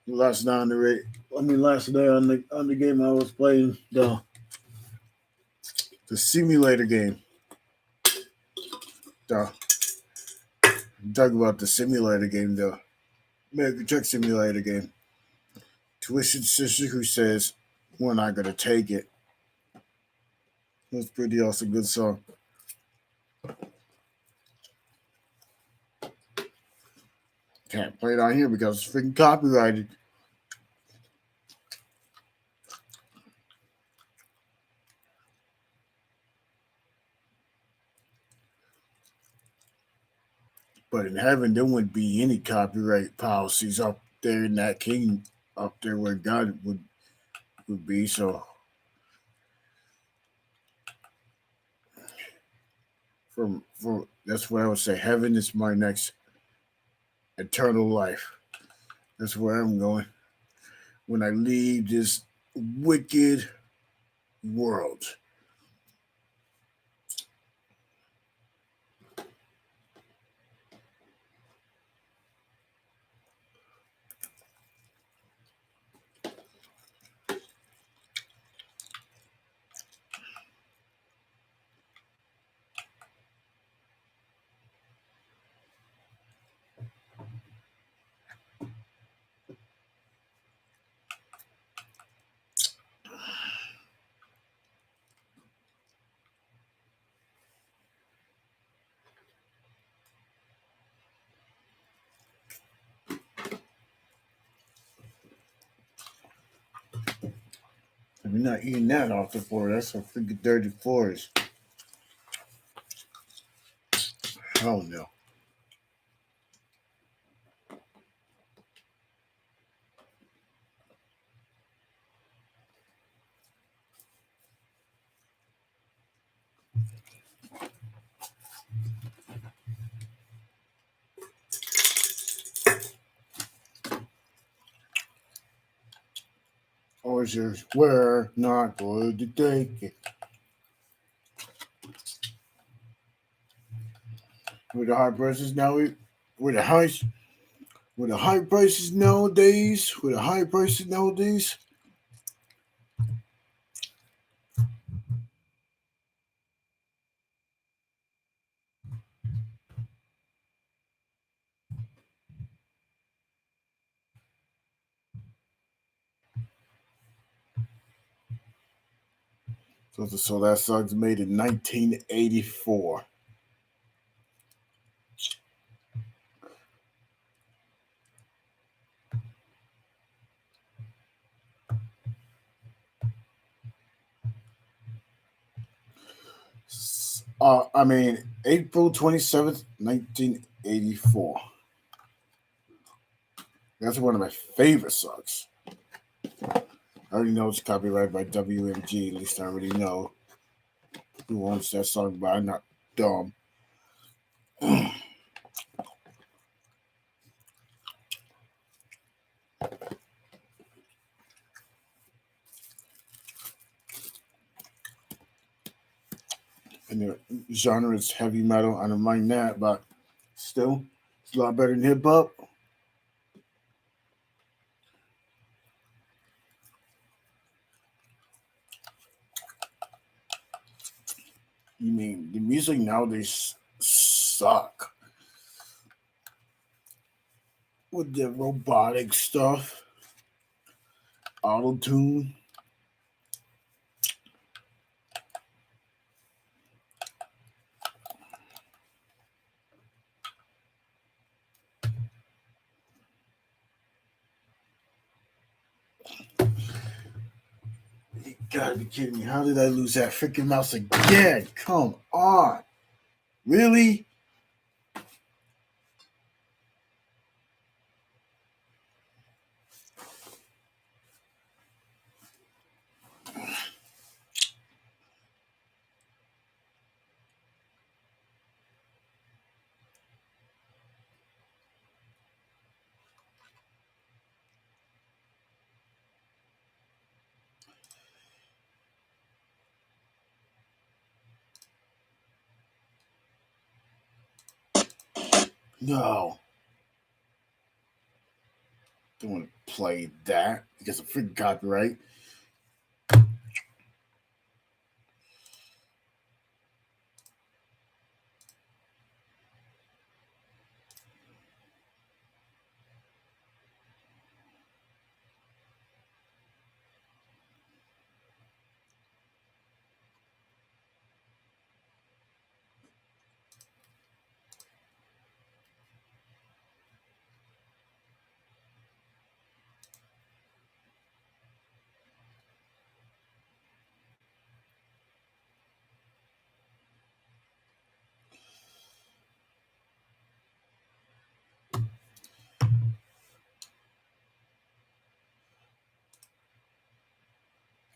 Last night on the last day on the game I was playing the simulator game. The talk about the simulator game, the American Truck Simulator game. Twisted Sister who says we're not gonna take it. That's pretty awesome. Good song. Can't play it on here because it's freaking copyrighted. But in heaven, there wouldn't be any copyright policies up there in that king up there where God would be. So from that's what I would say. Heaven is my next eternal life. That's where I'm going when I leave this wicked world. If you're not eating that off the floor, that's a freaking dirty floors. Oh no. Or just we're not going to take it. with the high prices now, with the high with the high prices nowadays, with the high prices nowadays. So that song's made in 1984. I mean, April 27th, 1984. That's one of my favorite songs. I already know it's copyrighted by WMG. At least I already know who owns that song, but I'm not dumb. And the genre is heavy metal. I don't mind that, but still, it's a lot better than hip hop. You mean the music nowadays suck with the robotic stuff, auto tune. You gotta be kidding me. How did I lose that freaking mouse again? Come on. Really? No. Don't want to play that because of freaking copyright.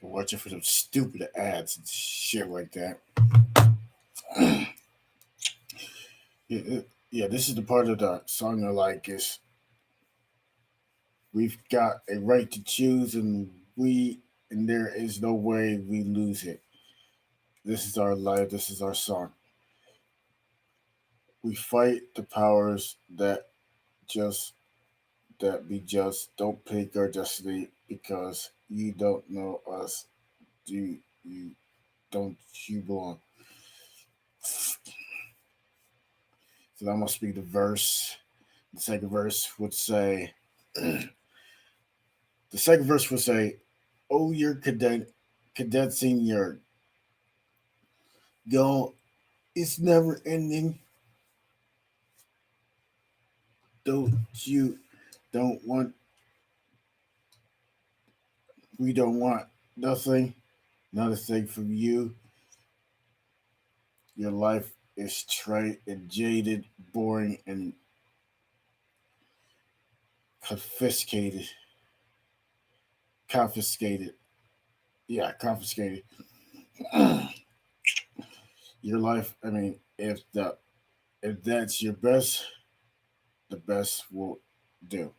Watching for some stupid ads and shit like that. Yeah, this is the part of the song I like is we've got a right to choose and there is no way we lose it. This is our life, this is our song. We fight the powers just that be just don't pick our destiny because you don't know us. Do you don't you belong? So that must be the verse. The second verse would say the second verse would say, "Oh, your cadensing your go. It's never ending. Don't you don't want we don't want nothing, not a thing from you. Your life is trite and jaded, boring and confiscated. Confiscated. Yeah, confiscated. Your life. I mean, if that's your best, the best will do."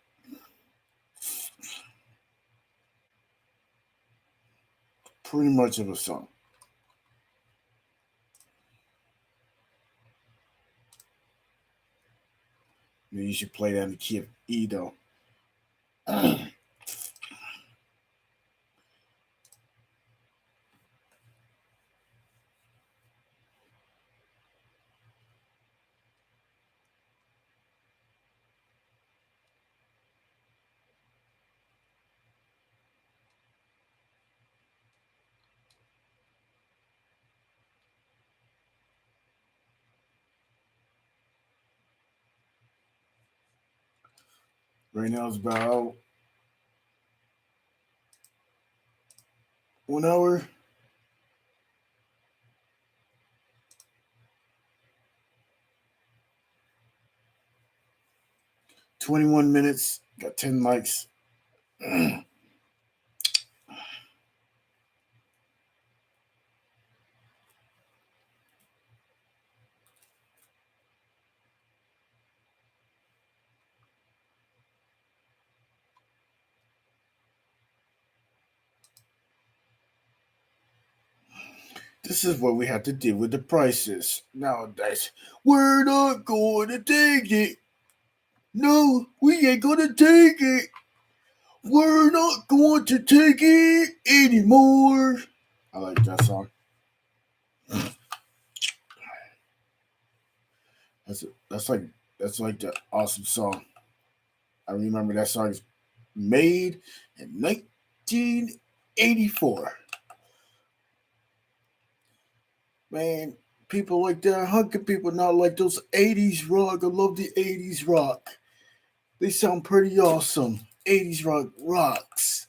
Pretty much of a song. You should play that in the key of E though. Right now it's about 1 hour. 21 minutes. Got 10 likes. This is what we have to deal with the prices nowadays. We're not going to take it. No, we ain't going to take it. We're not going to take it anymore. I like that song. That's like the awesome song. I remember that song is made in 1984. Man, people like that. How can people not like those 80s rock? I love the 80s rock. They sound pretty awesome. 80s rock rocks.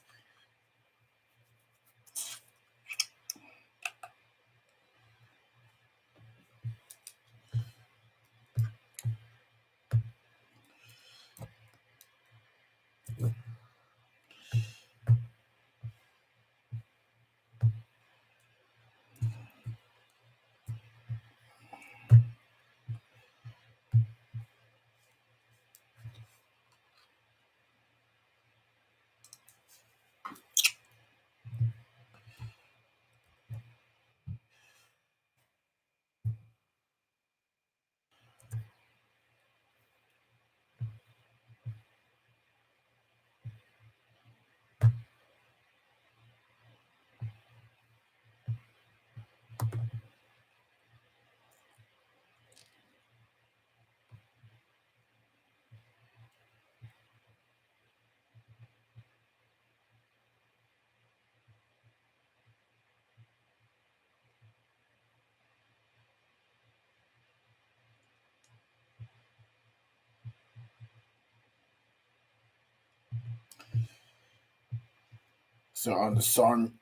So on the song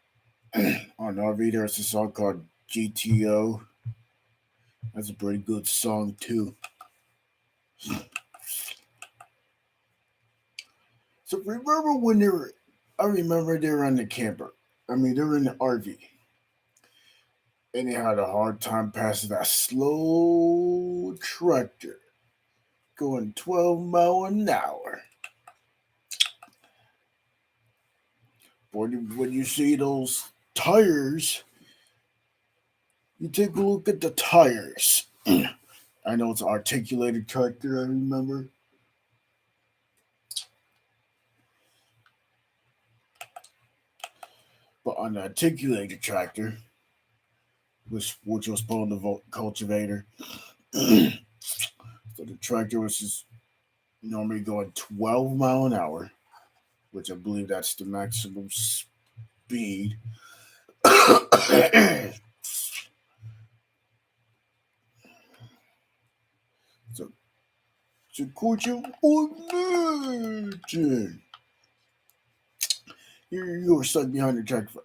on RV, there's a song called GTO. That's a pretty good song too. So remember when they were? I remember they were on the camper. I mean, they were in the RV, and they had a hard time passing that slow tractor going 12 mph. Boy, when you see those tires, you take a look at the tires. I know it's an articulated tractor. I remember. But on the articulated tractor, which was pulling the cultivator, so the tractor was just normally going 12 mph, which I believe that's the maximum speed. so, so could you imagine? You were stuck behind the tractor for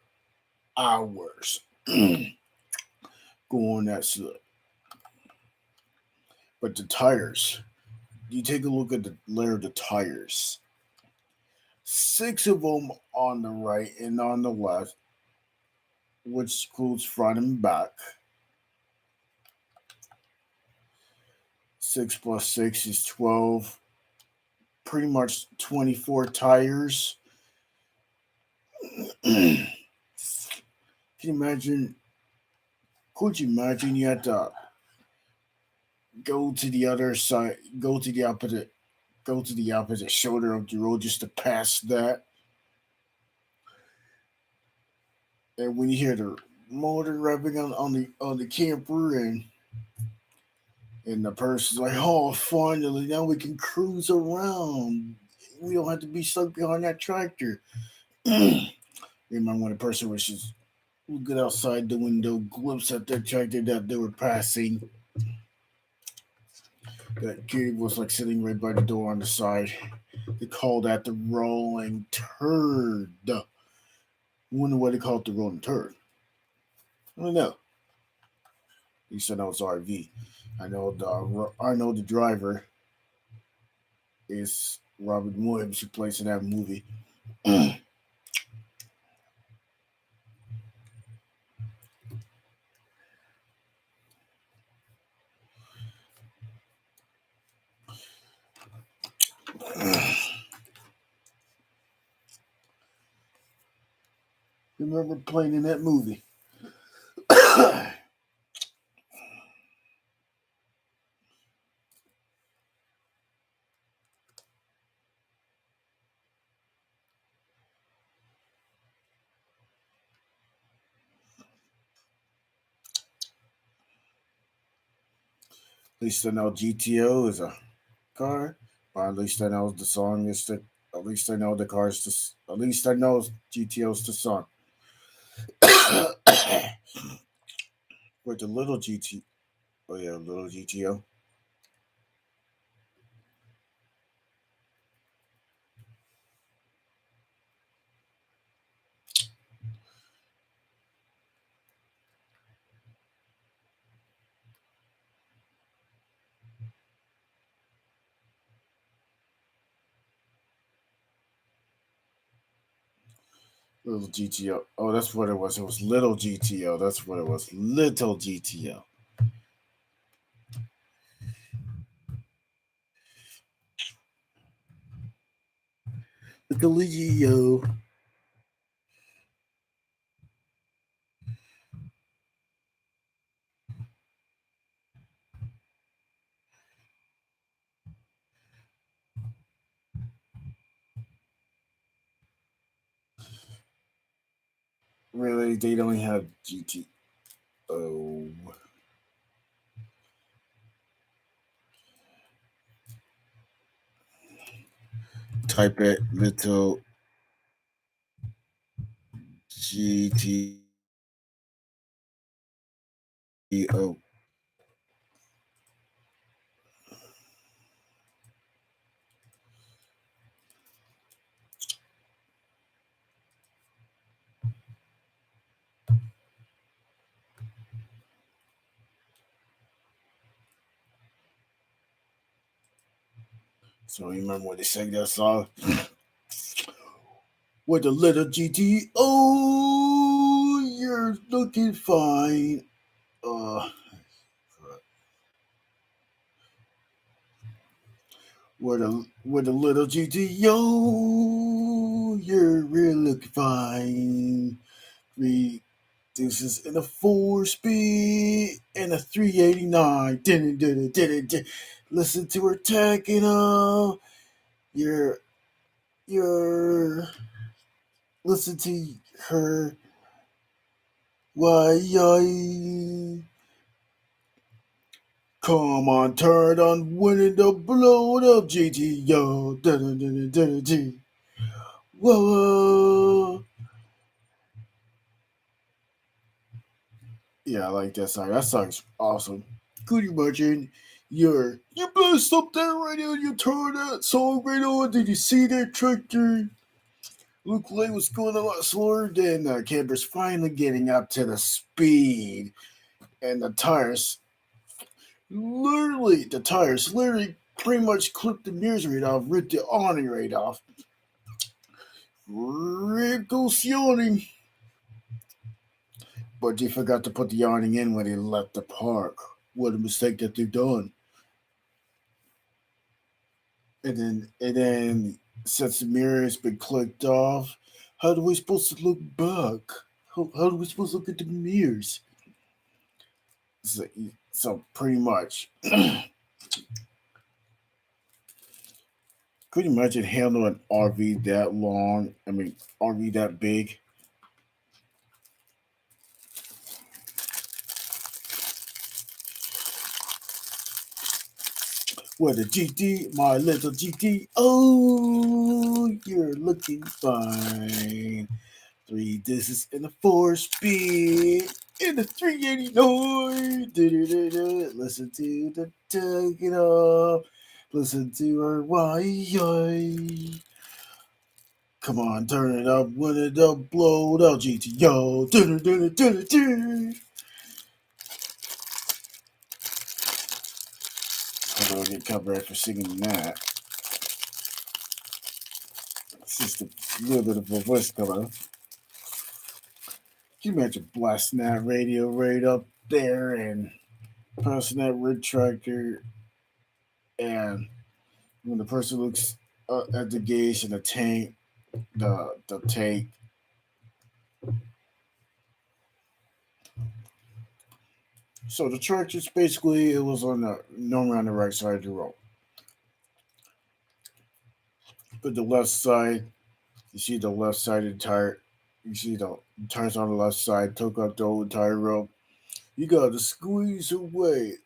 hours going that slow. But the tires, you take a look at the layer of the tires. 6 of them on the right and on the left, which includes front and back. 6 plus 6 is 12. Pretty much 24 tires. Can you imagine? Could you imagine you had to go to the other side, go to the opposite go to the opposite shoulder of the road just to pass that. And when you hear the motor revving on the camper, and the person's like, "Oh, finally, now we can cruise around. We don't have to be stuck behind that tractor." Remember when the person was just looking outside the window, glimpse at that tractor that they were passing. That kid was like sitting right by the door on the side. They call that the rolling turd. Wonder why they call it the rolling turd. I don't know. He said that was RV. I know the driver is Robin Williams, who plays in that movie. Remember playing in that movie? At least I know GTO is a car. Or at least I know the song is the. At least I know the car's the. At least I know GTO's the song. With the little GT. Oh yeah, little GTO. Little GTO. Oh, that's what it was. It was little GTO. That's what it was. Little GTO. Little GTO. Really, they don't have GTO. Type it little GTO. So you remember when they sang that song with the little GTO? You're looking fine. Uh, with a little GTO, you're really looking fine. Three deuces in a 4 speed and a 389. Did. Listen to her tagging up. You're you're listen to her. Why? Come on, turn on winning the blown up GTO. Whoa. Yeah, I like that song. That song's awesome. Could you imagine you blessed up there right now, you turn that song right on, did you see that tractor? Looked like it was going a lot slower than the camper's finally getting up to the speed. And the tires literally pretty much clipped the mirrors right off, ripped the awning right off. Rick yawning. But they forgot to put the awning in when they left the park. What a mistake that they've done. And then since the mirror has been clicked off, how are we supposed to look back? How are we supposed to look at the mirrors? So, so pretty much Could you imagine handling an RV that long? I mean, RV that big? With a GT, my little GT. Oh, you're looking fine. Three discs in the four speed. In the 389. Do-do-do-do. Listen to the take it off. Listen to her why. Come on, turn it up, when it up, blow it out, GTO. Do-do-do-do-do-do. I'm gonna get copyright for singing that. It's just a little bit of a voice color. Can you imagine blasting that radio right up there and passing that red tractor, and when the person looks at the gauge and the tank, the tank, so the tractor's basically, it was on the normally on the right side of the road, but the left side, you see the left side of the tire, you see the tires on the left side, took up the old tire rope. You got to squeeze away.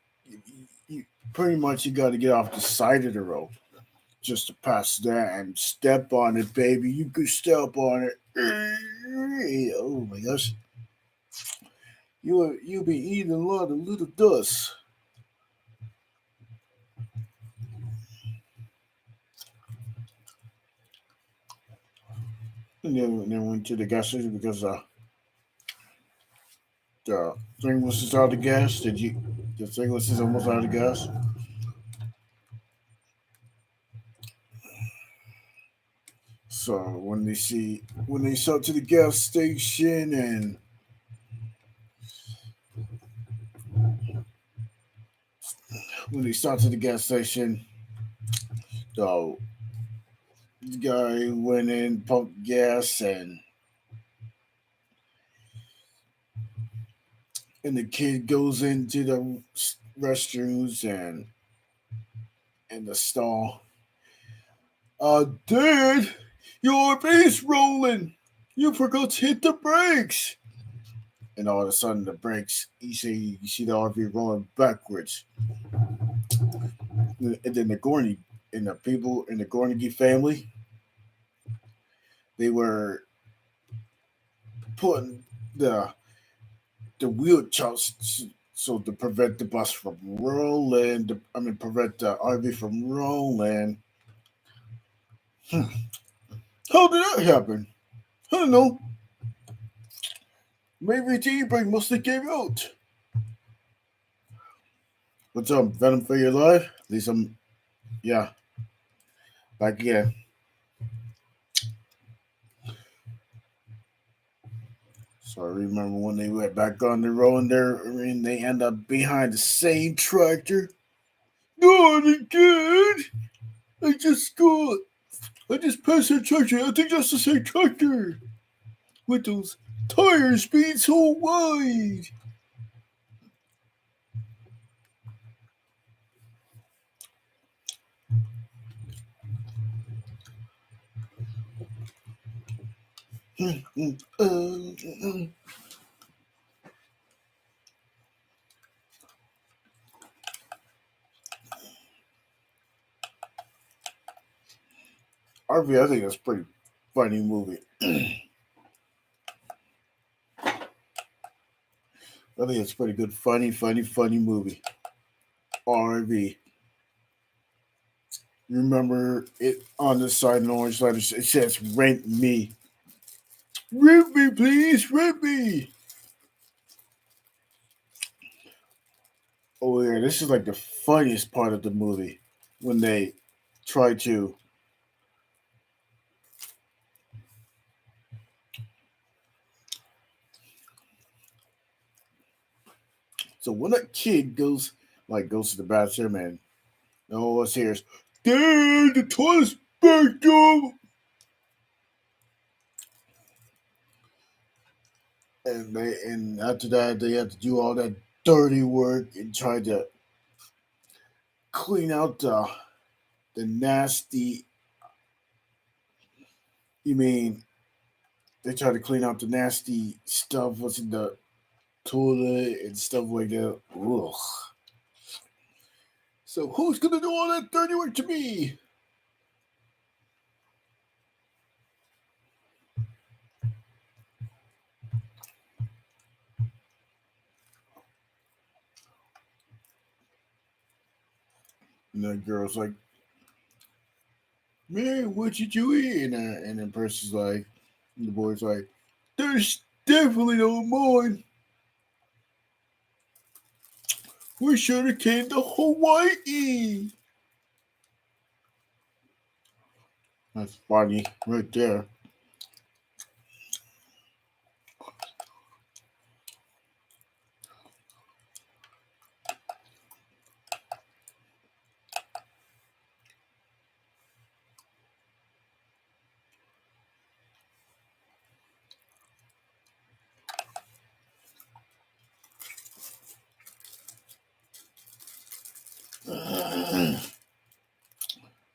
You pretty much, you got to get off the side of the road just to pass that and step on it, baby. You could step on it. Oh my gosh, you'll be eating a lot of little dust. And then went to the gas station because the thing was just out of gas. The thing was just almost out of gas. So when they saw to the gas station, and when they stopped to the gas station, the guy went in, pumped gas, and the kid goes into the restrooms and in the stall. Dad, your face rolling. You forgot to hit the brakes. And all of a sudden, the brakes. You see the RV rolling backwards, and then the Gorney and the people in the Gorney family, they were putting the wheel chocks so to prevent the bus from rolling. Prevent the RV from rolling. Hmm. How did that happen? I don't know. Maybe the e-brake must have gave out. What's up, Venom for your life? At least yeah, back again. So I remember when they went back on the road there, and they end up behind the same tractor. Not again! I just got, I just passed that tractor. I think that's the same tractor with those tires being so wide. RV, I think that's a pretty funny movie. I think it's a pretty good, funny movie. RV. You remember it on the side, an orange letter, it says "Rent Me." Rent me, please, rent me. Oh yeah, this is like the funniest part of the movie when they try to. So when a kid goes to the bathroom, and all us hears, "Dad, the toilet's backed up," and after that they have to do all that dirty work and try to clean out the nasty You mean they try to clean out the nasty stuff what's in the toilet and stuff like that. Ugh. So who's gonna do all that dirty work to me? And the girl's like, man, what you doing? And the person's like, and the boy's like, there's definitely no mine. We should have came to Hawaii. That's funny right there.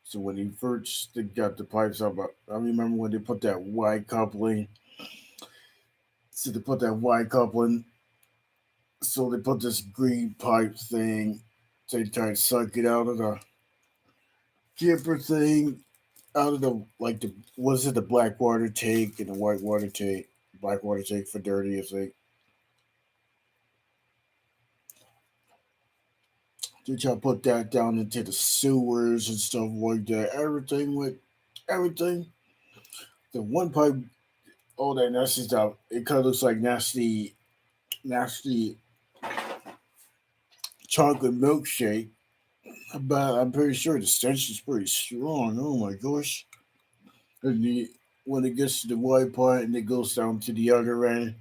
So when he first they got the pipes up, I remember when they put that Y coupling. So they put that Y coupling. So they put this green pipe thing. They try to suck it out of the jumper thing, out of the like the was it the black water tank and the white water tank, black water tank for dirty. It's like they try to put that down into the sewers and stuff like that. Everything with everything. The one pipe, all that nasty stuff. It kind of looks like nasty chocolate milkshake. But I'm pretty sure the stench is pretty strong. Oh my gosh! And when it gets to the white part and it goes down to the other end,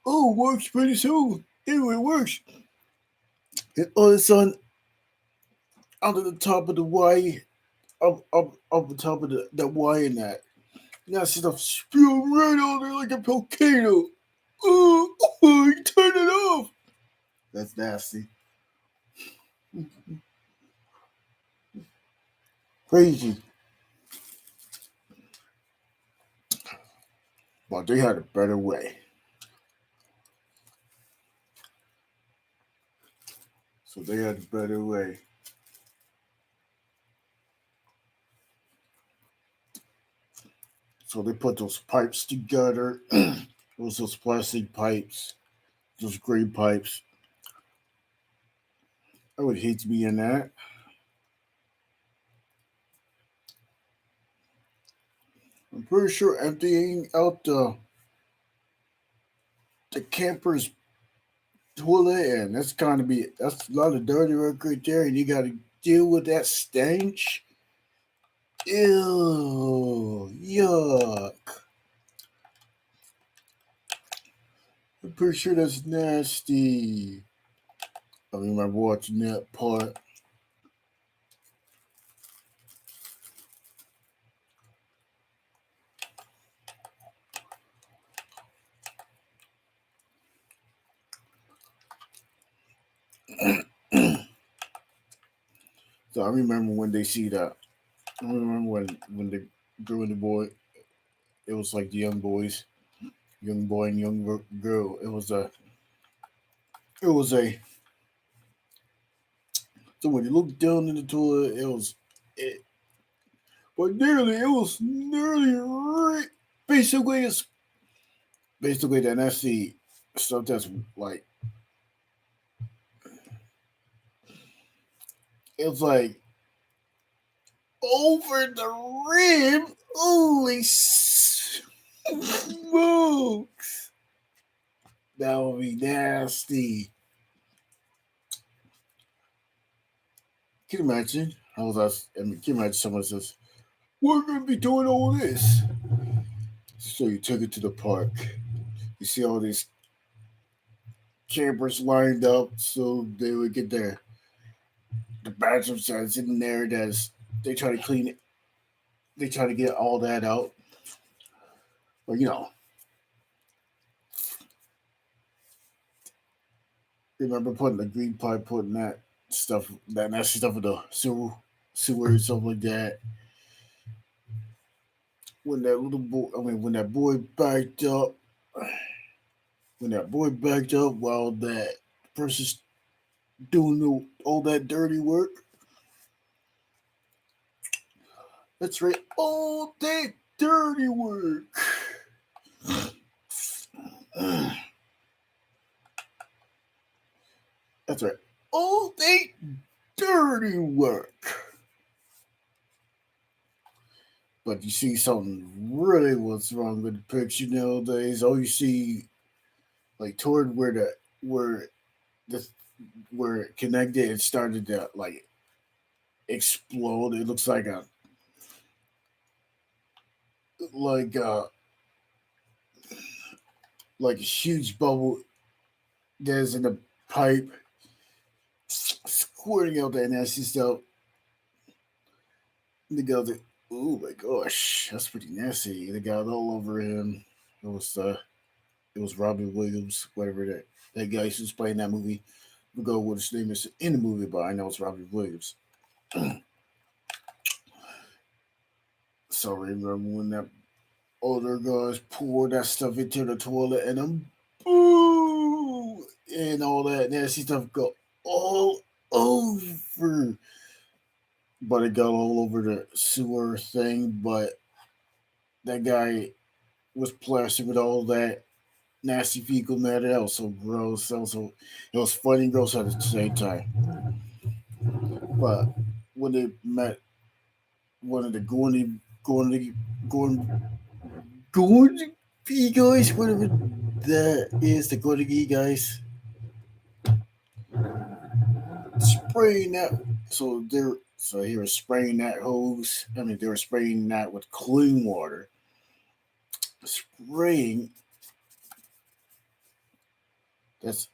oh, it works pretty soon. Anyway, it works. And all of a sudden, out of the top of the Y, up the top of the Y in that, nasty stuff spewing right out there like a volcano. Oh, oh, turn it off. That's nasty. Crazy. But they had a better way. So they had a better way. So they put those pipes together. those plastic pipes, those green pipes. I would hate to be in that. I'm pretty sure emptying out the camper's toilet, and that's a lot of dirty work right there, and you got to deal with that stench. Ew, yuck. I'm pretty sure that's nasty. I remember watching that part. So I remember when they see that. I remember when they doing the boy. It was like the young boys, young boy and young girl. It was a. So when you look down in the toilet, it, but nearly it was nearly right. Basically, it's basically that nasty stuff that's like it's like over the rim. Holy smokes! That would be nasty. Can you imagine? How was that? I mean, can you imagine someone says, "We're gonna be doing all this." So you took it to the park. You see all these campers lined up so they would get the bathroom sets in there. That's they try to clean it. They try to get all that out. But remember putting the green pipe, putting that nasty stuff in the sewer and stuff like that. when that little boy, I mean, when that boy backed up, while that person's doing all that dirty work. That's right, all that dirty work. That's right, all that dirty work. But you see something really what's wrong with the picture nowadays. All you see, like toward where the where it connected, it started to like explode. It looks like a like a huge bubble that's in a pipe squirting out that nasty stuff. The guy like, oh my gosh, that's pretty nasty. They got all over him. It was uh it was Robin Williams, whatever that guy who's playing that movie. We go what his name is in the movie, but I know it's Robin Williams. So remember when that older guys poured that stuff into the toilet and boo and all that nasty stuff go all over. But it got all over the sewer thing. But that guy was plastic with all that nasty fecal matter. That was so gross. It was funny and gross at the same time. But when they met one of the Gordon Gordon P guys, whatever that is, the Gordon E guys, spraying that. So he was spraying that hose. I mean, they were spraying that with clean water, spraying that's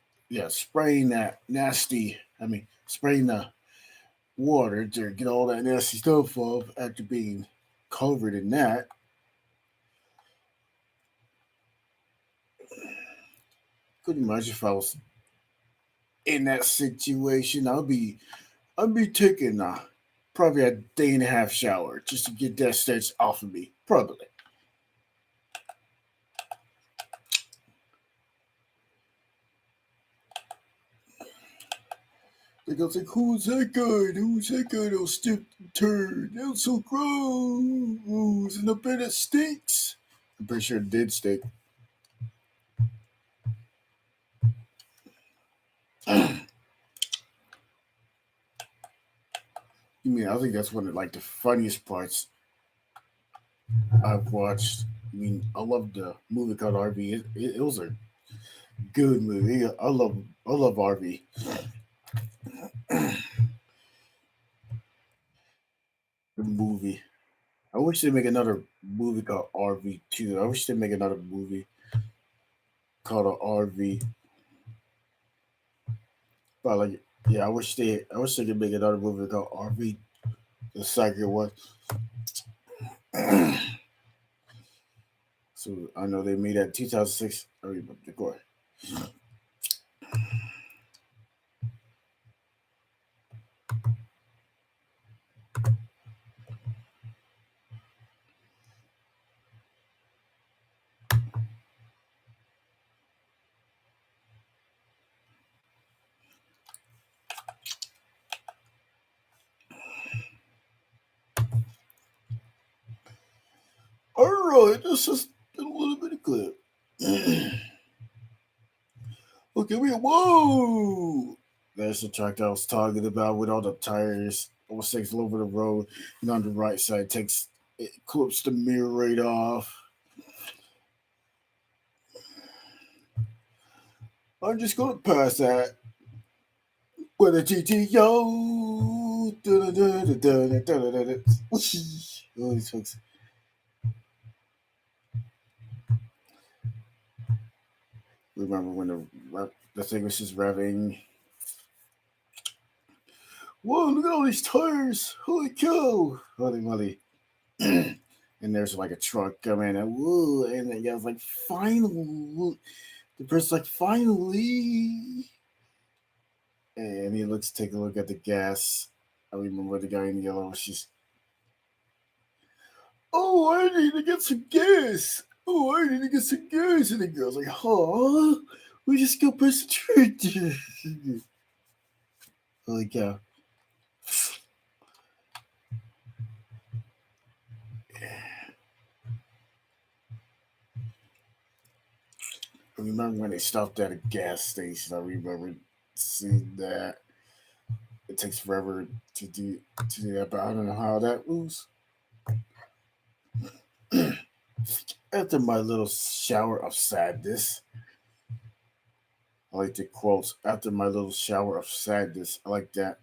spraying that nasty. I mean, spraying the water to get all that nasty stuff off after being covered in that. Couldn't imagine if I was in that situation. I'd be taking probably a day and a half shower just to get that stench off of me. Probably. They go like, who's that guy? Who's that guy? That stiff turd. That was so gross. And I bet it stinks. I'm pretty sure it did stink. You mean I think that's one of like the funniest parts I've watched. I mean, I love the movie called RV. It was a good movie. I love RV. The movie. I wish they make another movie called RV too. I wish they make another movie called RV. But like, yeah, I wish they could make another movie called RV. The second one. So I know they made that 2006. I remember. Go ahead. All right, this is a little bit of clip. Okay, whoa! There's the track that I was talking about with all the tires. Almost takes all over the road, and on the right side it clips the mirror right off. I'm just gonna pass that with a GTO. Oh, these folks. Remember when the thing was just revving. Whoa! Look at all these tires! Holy cow! Holy moly! And there's like a truck coming, and woo! And the guy's like, finally! The person's like, finally! And he looks, take a look at the gas. I remember the guy in yellow. She's, oh, I need to get some gas. Oh, I need to get some gas. And the girl's like, oh, we just go press the trigger. Holy cow. I remember when they stopped at a gas station. I remember seeing that. It takes forever to do that, but I don't know how that moves. After my little shower of sadness, I like the quotes. After my little shower of sadness, I like that.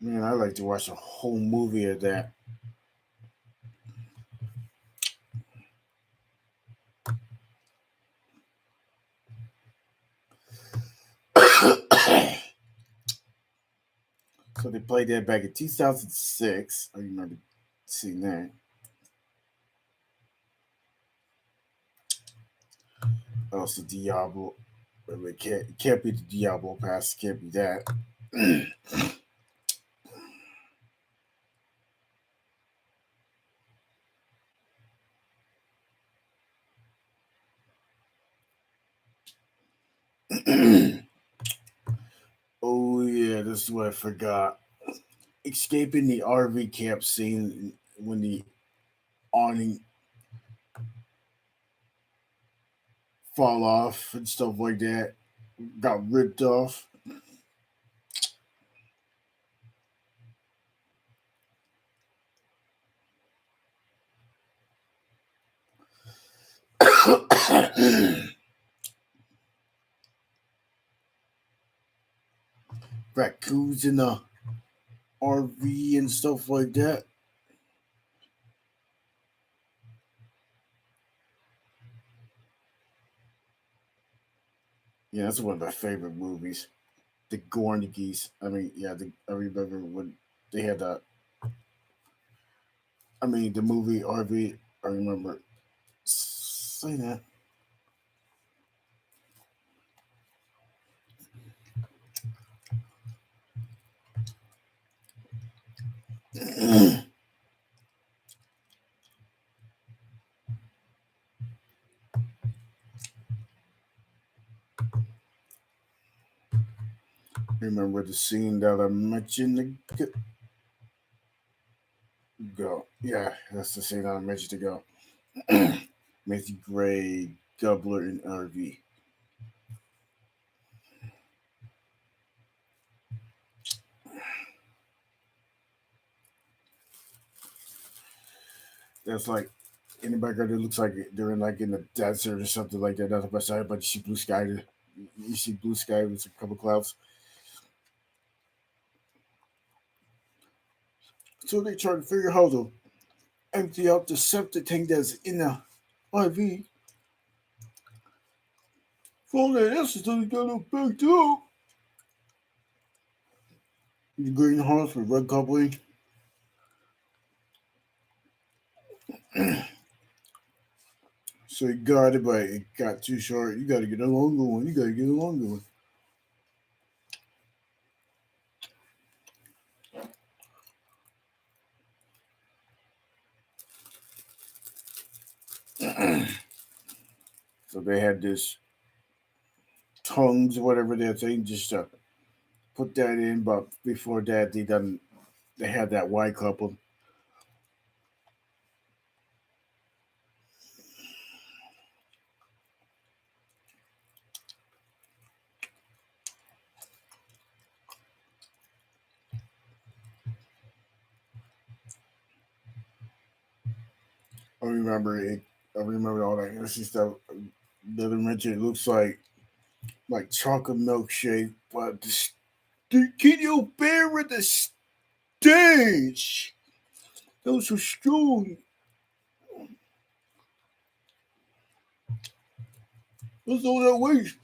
Man, I like to watch a whole movie of that. So they played that back in 2006. I remember seeing that. Also, Diablo. But it can't be the Diablo pass. It can't be that. Oh yeah, this is what I forgot. Escaping the RV camp scene when the awning fall off and stuff like that got ripped off. Raccoons in the RV and stuff like that. Yeah, that's one of my favorite movies. The Gornigies. I mean, yeah, I remember when they had the. I mean, the movie RV. I remember saying that. Remember the scene that I mentioned ago? Yeah, that's the scene that I mentioned ago. Matthew Gray, Gubler, and RV. That's like in the background. It looks like they're in the desert or something like that. That's the best side, but you see blue sky. You see blue sky with a couple clouds. So they try to figure out how to empty out the septic tank that's in the RV. All that answers so they got it backed up. The greenhouse with red coupling. So you got it, but it got too short. You got to get a longer one. You got to get a longer one. So they had this tongues, whatever they're saying, just put that in. But before that, they had that Y couple. I remember it. I remember all that innocent stuff. The other mention it looks like chocolate milkshake, but can you bear with the stage? Those were strong. That's all that weight.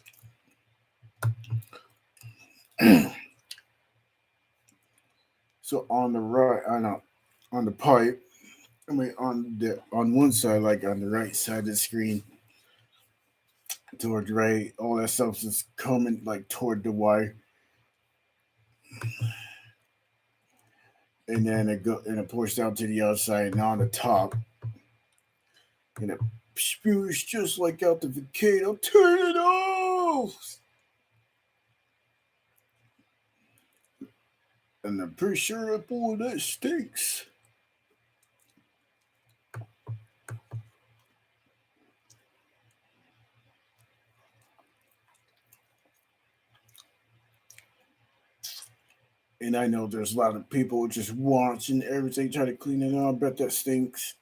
So on the right, I know, on the pipe. I mean, on one side, like on the right side of the screen, toward right. All that stuff is coming like toward the wire, and then it pours down to the other side and on the top, and it spews just like out the volcano. Turn it off. And I'm pretty sure that boy that stinks. And I know there's a lot of people just watching everything, try to clean it up. I bet that stinks.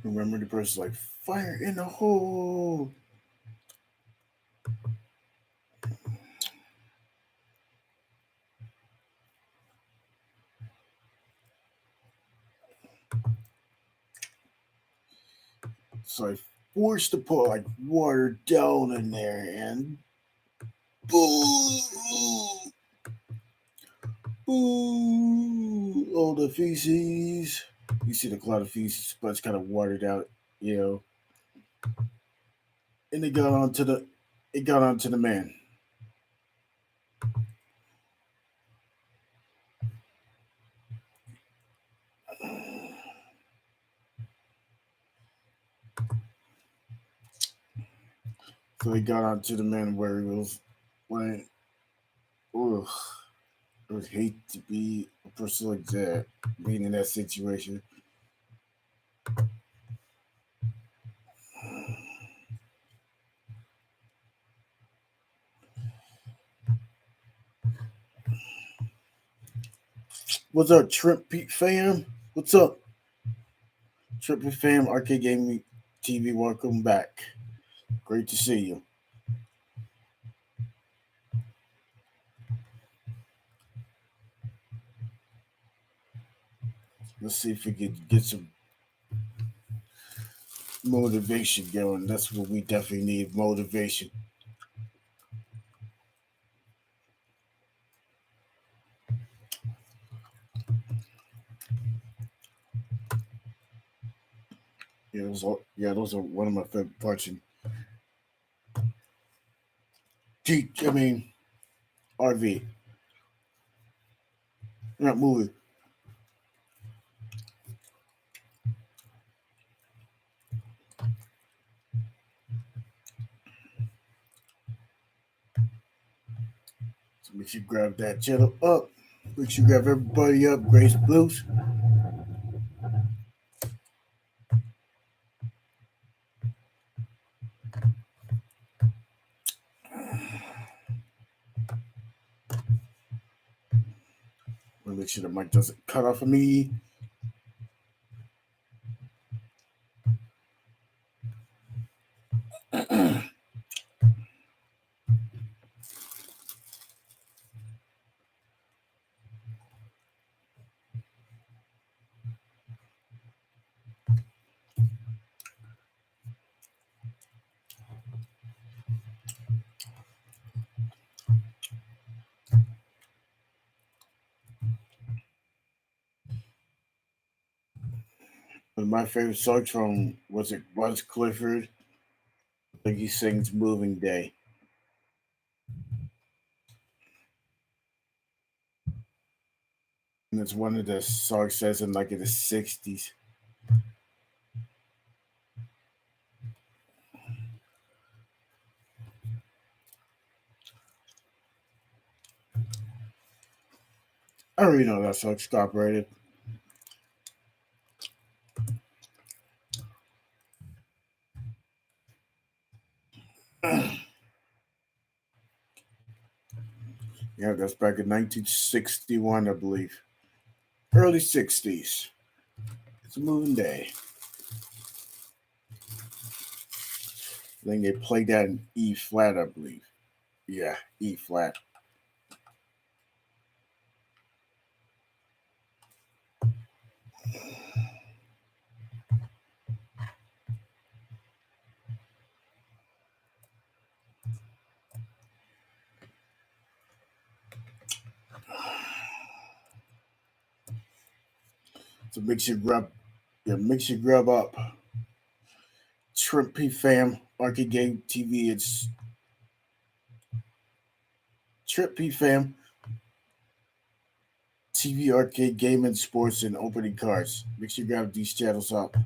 Remember the person's like, fire in the hole. So I forced to put like water down in there and boom, ooh, all the feces. You see the cloud of feces, but it's kind of watered out, you know. And it got onto the man. So he got onto the man where he was when, ugh, I would hate to be a person like that, being in that situation. What's up, Trip Pete fam? What's up, Trip Pete fam? Arcade Gaming TV, welcome back. Great to see you. Let's see if we can get some motivation going. That's what we definitely need, motivation. Those are one of my favorite parts. And I mean, RV, not movie. So make sure you grab that channel up. Make sure you grab everybody up. Grace Blues. Want to make sure the mic doesn't cut off of me. One of my favorite songs from was it Buzz Clifford? I think he sings "Moving Day," and it's one of the songs says in like in the '60s. I already know that song's copyrighted. Yeah, that's back in 1961, I believe, early '60s. It's a moving day. I think they played that in E flat, I believe. Yeah, E flat. So mix your grub up. Shrimp P Fam, Arcade Game TV. It's Shrimp P Fam, TV, arcade, gaming, sports, and opening cards. Make sure you grab these channels up.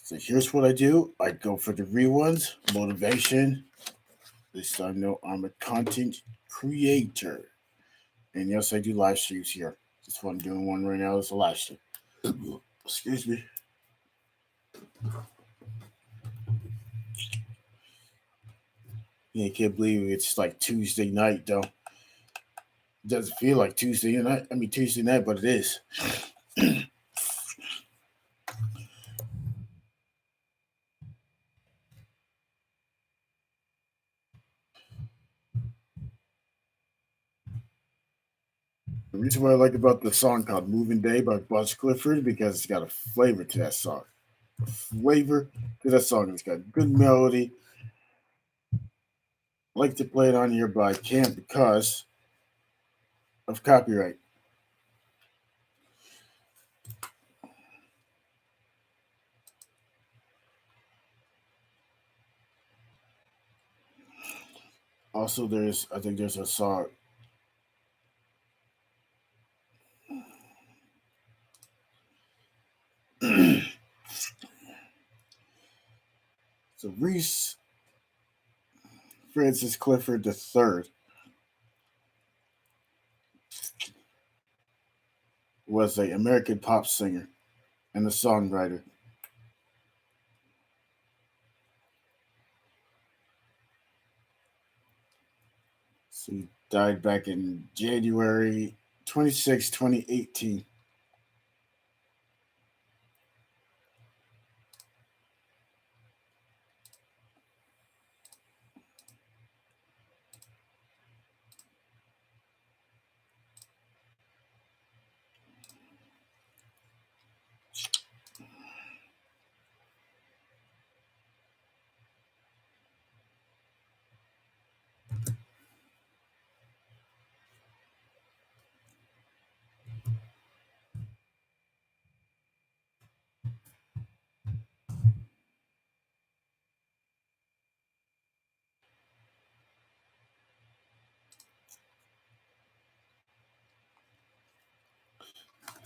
So here's what I do. I go for the real ones, motivation. At least I know I'm a content creator. And yes, I do live streams here. Just one doing one right now. It's a live stream. Excuse me. Yeah, I can't believe it's like Tuesday night though. It doesn't feel like Tuesday night. I mean Tuesday night, but it is. The reason what I like about the song called Moving Day by Buzz Clifford because it's got a flavor to that song. A flavor to that song. It's got good melody. I like to play it on here, but I can't because of copyright. Also, I think there's a song. So Reese Francis Clifford III was an American pop singer and a songwriter. So he died back in January 26, 2018.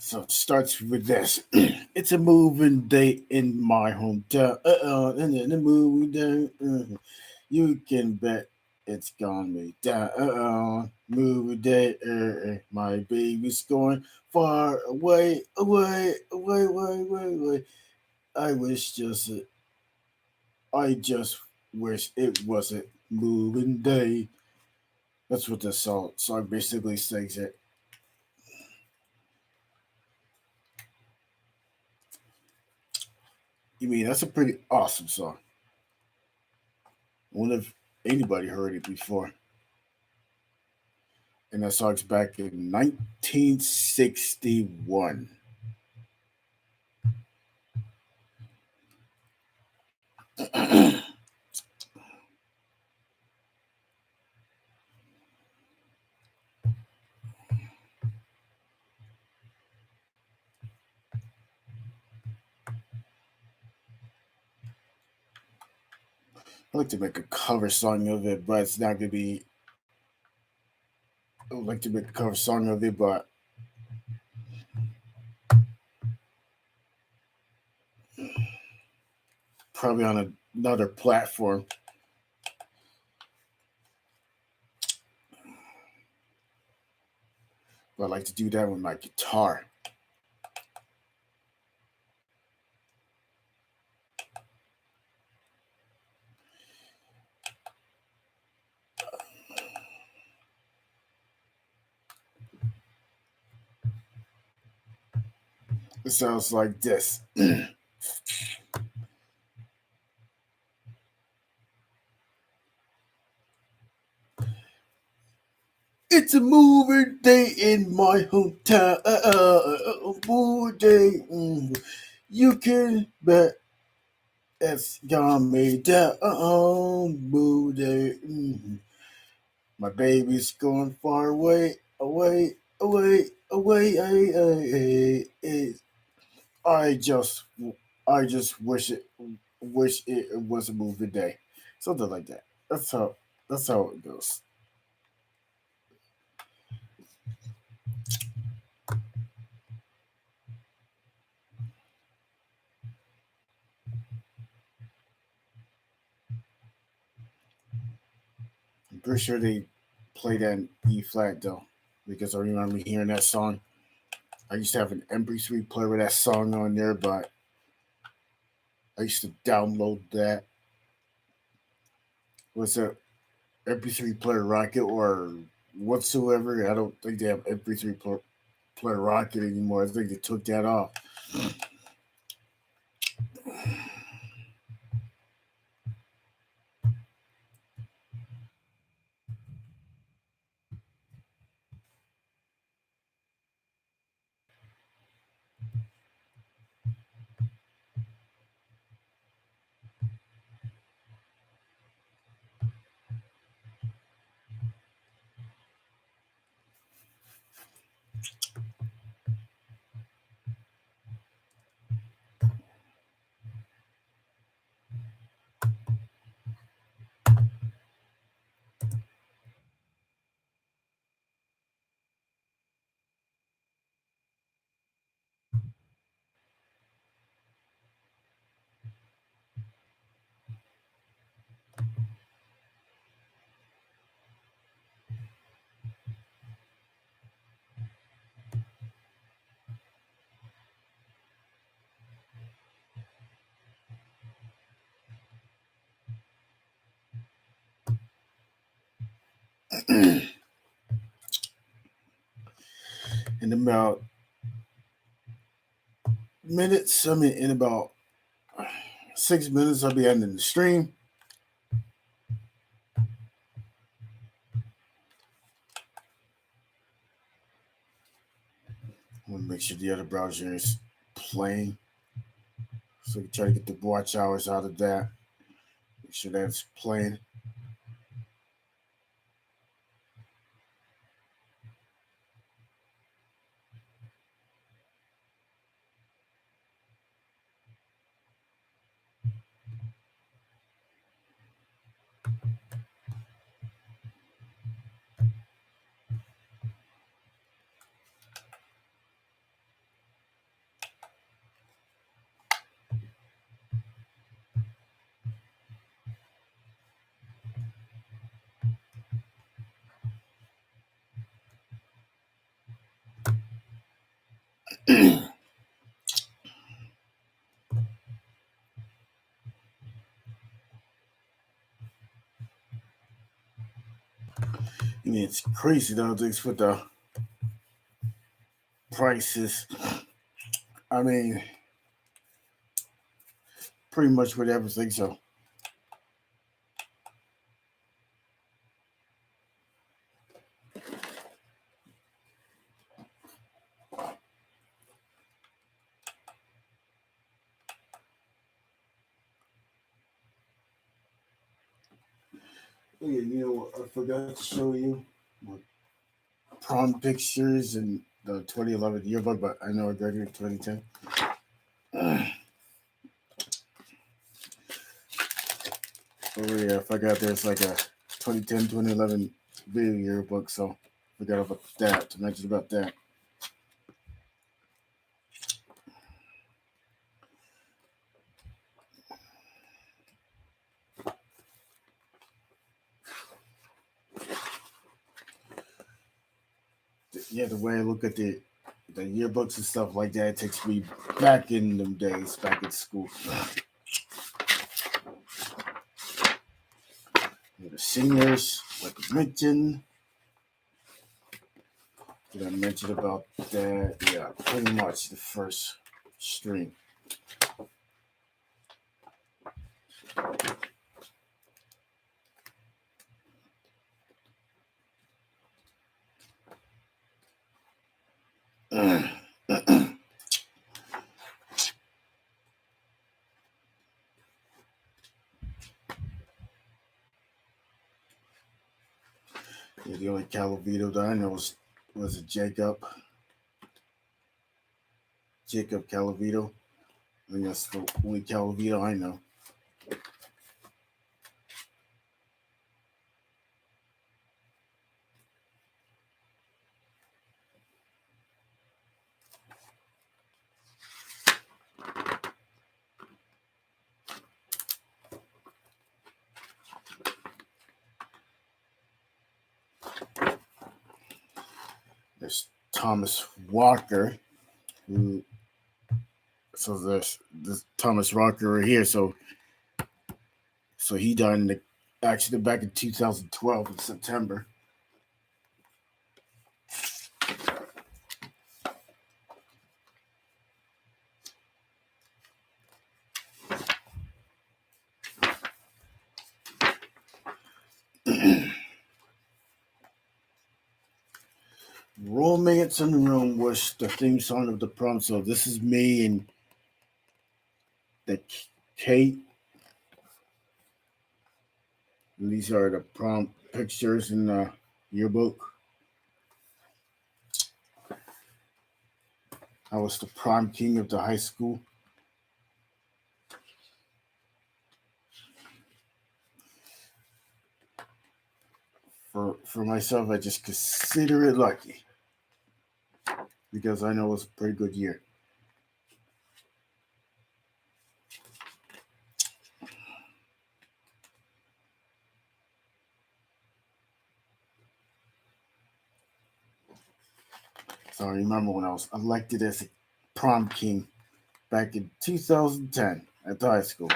So it starts with this. It's a moving day in my hometown. And then the moving day. You can bet it's gonna be down. Moving day. My baby's going far away, away, away, away, away, away. I wish just, I just wish it wasn't moving day. That's what the song basically sings it. You mean that's a pretty awesome song. I wonder if anybody heard it before. And that song's back in 1961. I like to make a cover song of it, but it's not gonna be. I would like to make a cover song of it, but probably on another platform. But I like to do that with my guitar. It sounds like this. It's a movie day in my hometown. Movie day. You can bet it's gonna be down. Movie day. My baby's going far away, away, away, away. I just, I just wish it was a movie day, something like that. That's how it goes. I'm pretty sure they play that in E flat though, because I remember hearing that song. I used to have an MP3 player with that song on there, but I used to download that. Was it MP3 player Rocket or whatsoever? I don't think they have MP3 player Rocket anymore. I think they took that off. In about minutes, I mean, in about 6 minutes, I'll be ending the stream. I want to make sure the other browser is playing, so we can try to get the watch hours out of that. Make sure that's playing. I mean, it's crazy nowadays with the prices. I mean, pretty much with everything. So, oh yeah, you know what? I forgot to show you my prom pictures and the 2011 yearbook, but I know I graduated 2010. Oh yeah, I forgot there's like a 2010, 2011 video yearbook, so I forgot about that to mention about that. Yeah, the way I look at the yearbooks and stuff like that, it takes me back in them days, back at school. The seniors, like I mentioned. Did I mention about that? Yeah, pretty much the first stream. Yeah, the only Calavito that I know was a Jacob Calavito. I mean, that's the only Calavito I know. There's Thomas Walker, who so there's this Thomas Walker right here. So he died in the accident back in 2012 in September. Romance in the Room was the theme song of the prom. So this is me and the Kate. These are the prom pictures in the yearbook. I was the prom king of the high school. For myself, I just consider it lucky because I know it was a pretty good year. So I remember when I was elected as a prom king back in 2010 at the high school.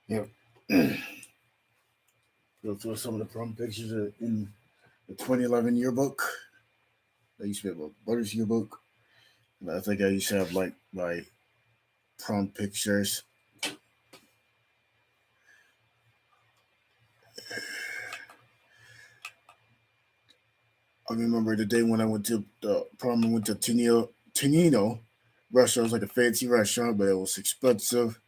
Yep. Those were some of the prom pictures in the 2011 yearbook. I used to have a Butters yearbook. I think I used to have like my prom pictures. I remember the day when I went to the prom. I went to Tonino restaurant. It was like a fancy restaurant, but it was expensive.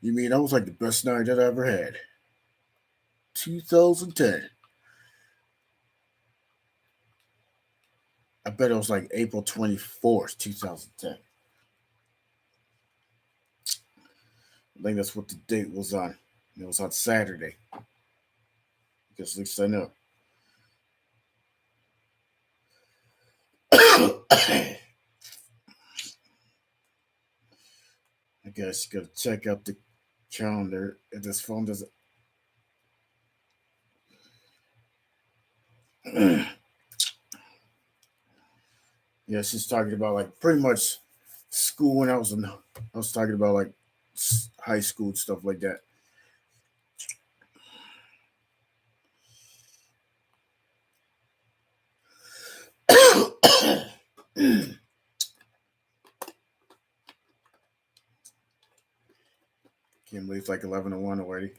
You mean that was like the best night that I ever had? 2010. I bet it was like April 24th, 2010. I think that's what the date was on. It was on Saturday. Because at least I know. I guess you gotta check out the calendar if this phone doesn't. Yeah, she's talking about like pretty much school when I was talking about like high school stuff like that. Can't believe it's like 11:01 already.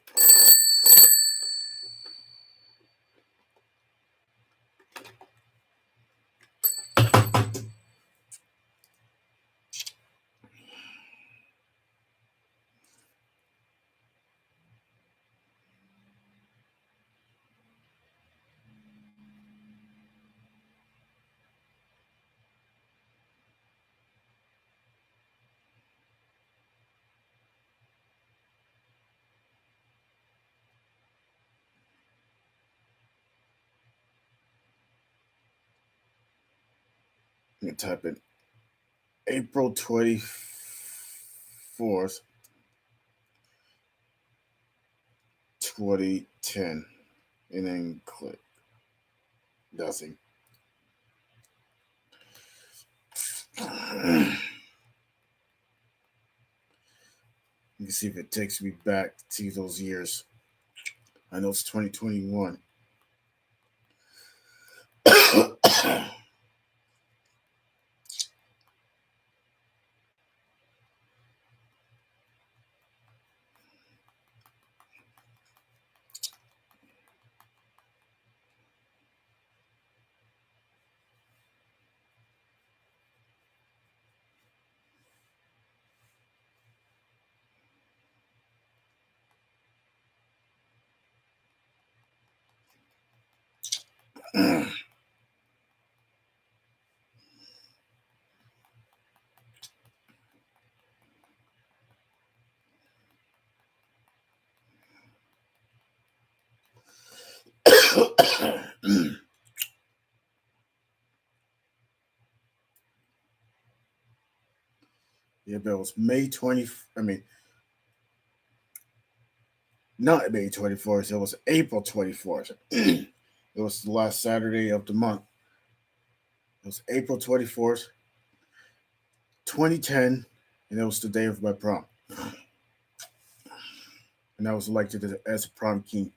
I'm gonna type in April 24th, 2010, and then click. Nothing. Let me see if it takes me back to those years. I know it's 2021. Yeah, but it was May 20. I mean, not May 24th. It was April 24th. It was the last Saturday of the month. It was April 24th, 2010, and it was the day of my prom. And I was elected as a prom king.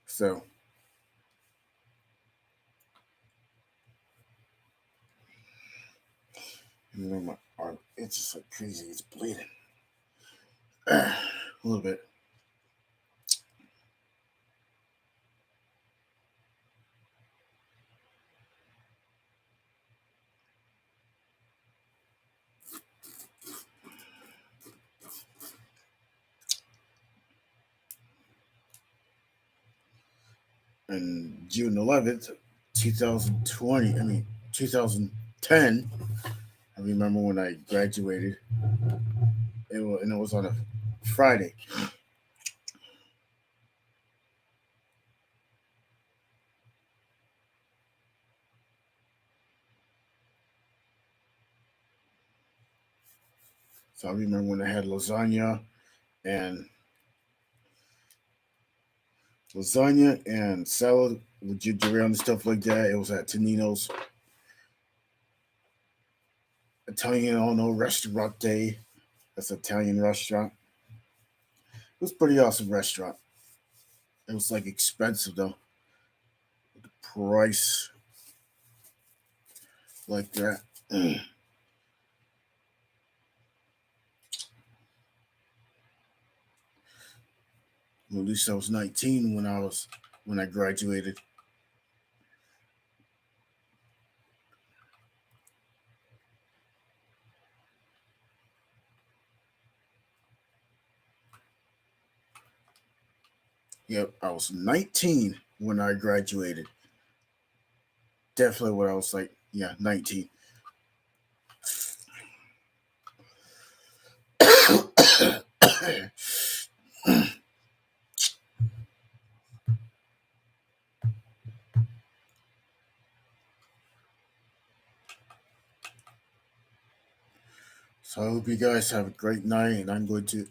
So, you know, my arm, it's just like crazy. It's bleeding. A little bit. And June 11th, 2020, 2010, I remember when I graduated, and it was on a Friday. So I remember when I had and lasagna and salad with ginger ale and stuff like that. It was at Tonino's Italian, I don't know, restaurant day. That's an Italian restaurant. It was a pretty awesome restaurant. It was like expensive though. The price like that. At least I was 19 when I graduated. Yep, I was 19 when I graduated. Definitely what I was like, yeah, 19. So I hope you guys have a great night, and I'm going to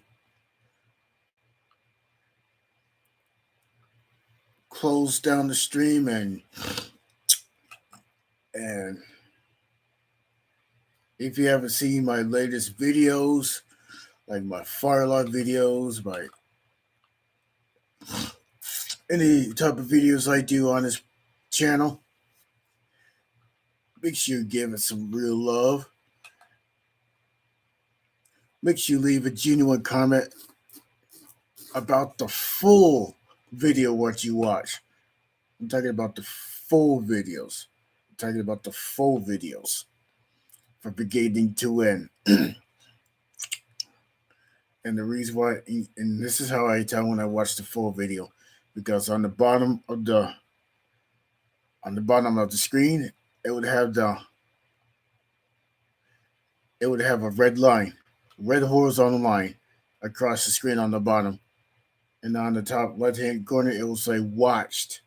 close down the stream and if you haven't seen my latest videos, like my Firelight videos, my any type of videos I do on this channel, make sure you give it some real love. Make sure you leave a genuine comment about the full video what you watch. I'm talking about the full videos. I'm talking about the full videos from beginning to end. And the reason why, and this is how I tell when I watch the full video, because on the bottom of the screen, it would have the it would have a red line, red horizontal line across the screen on the bottom, and on the top left hand corner, it will say "watched."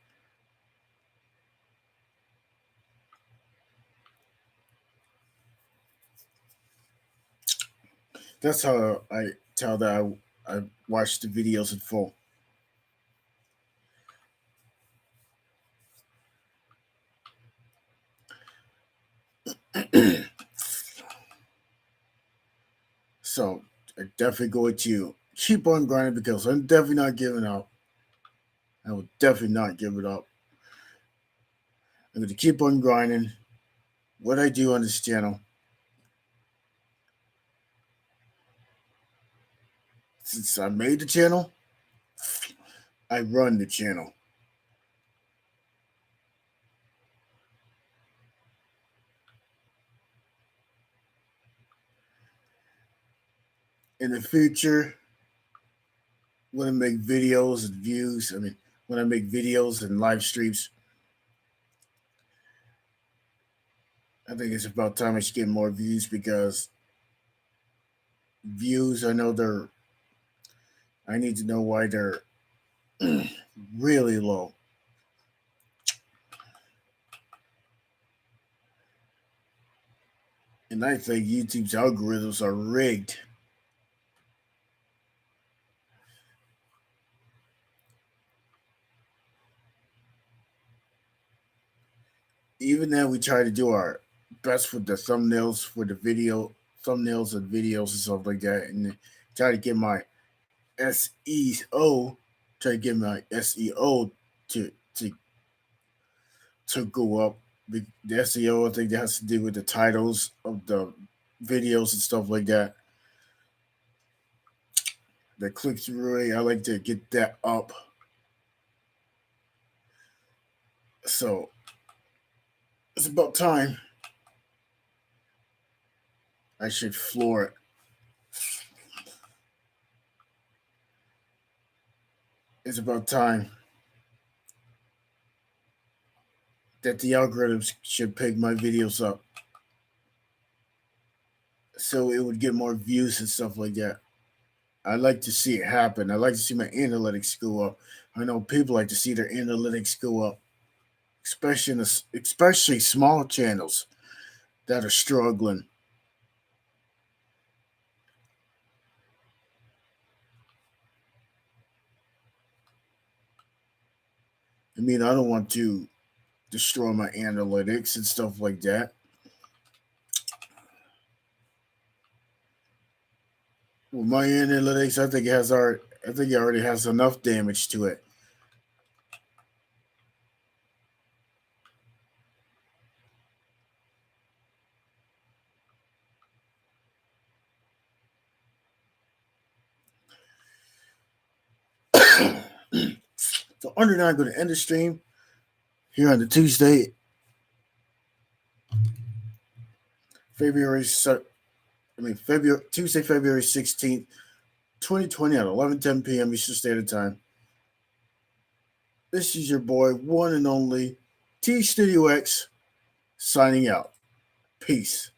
That's how I tell that I watched the videos in full. So I definitely going to keep on grinding because I'm definitely not giving up. I will definitely not give it up. I'm going to keep on grinding. What I do on this channel, since I made the channel, I run the channel. In the future, when I make videos and views, when I make videos and live streams, I think it's about time I should get more views because views, I need to know why they're really low. And I think YouTube's algorithms are rigged. Even then, we try to do our best with the thumbnails for the thumbnails and videos and stuff like that, and try to get my SEO, try to get my SEO to to to go up. The SEO, I think that has to do with the titles of the videos and stuff like that. The click through rate, I like to get that up. So it's about time I should floor it. It's about time that the algorithms should pick my videos up so it would get more views and stuff like that. I like to see it happen. I like to see my analytics go up. I know people like to see their analytics go up, especially small channels that are struggling. I don't want to destroy my analytics and stuff like that. With my analytics, I think it already has enough damage to it. So under that, I'm going to end the stream here on the February Tuesday, February 16th, 2020 at 11:10 p.m. Eastern Standard Time. This is your boy, one and only T Studio X, signing out. Peace.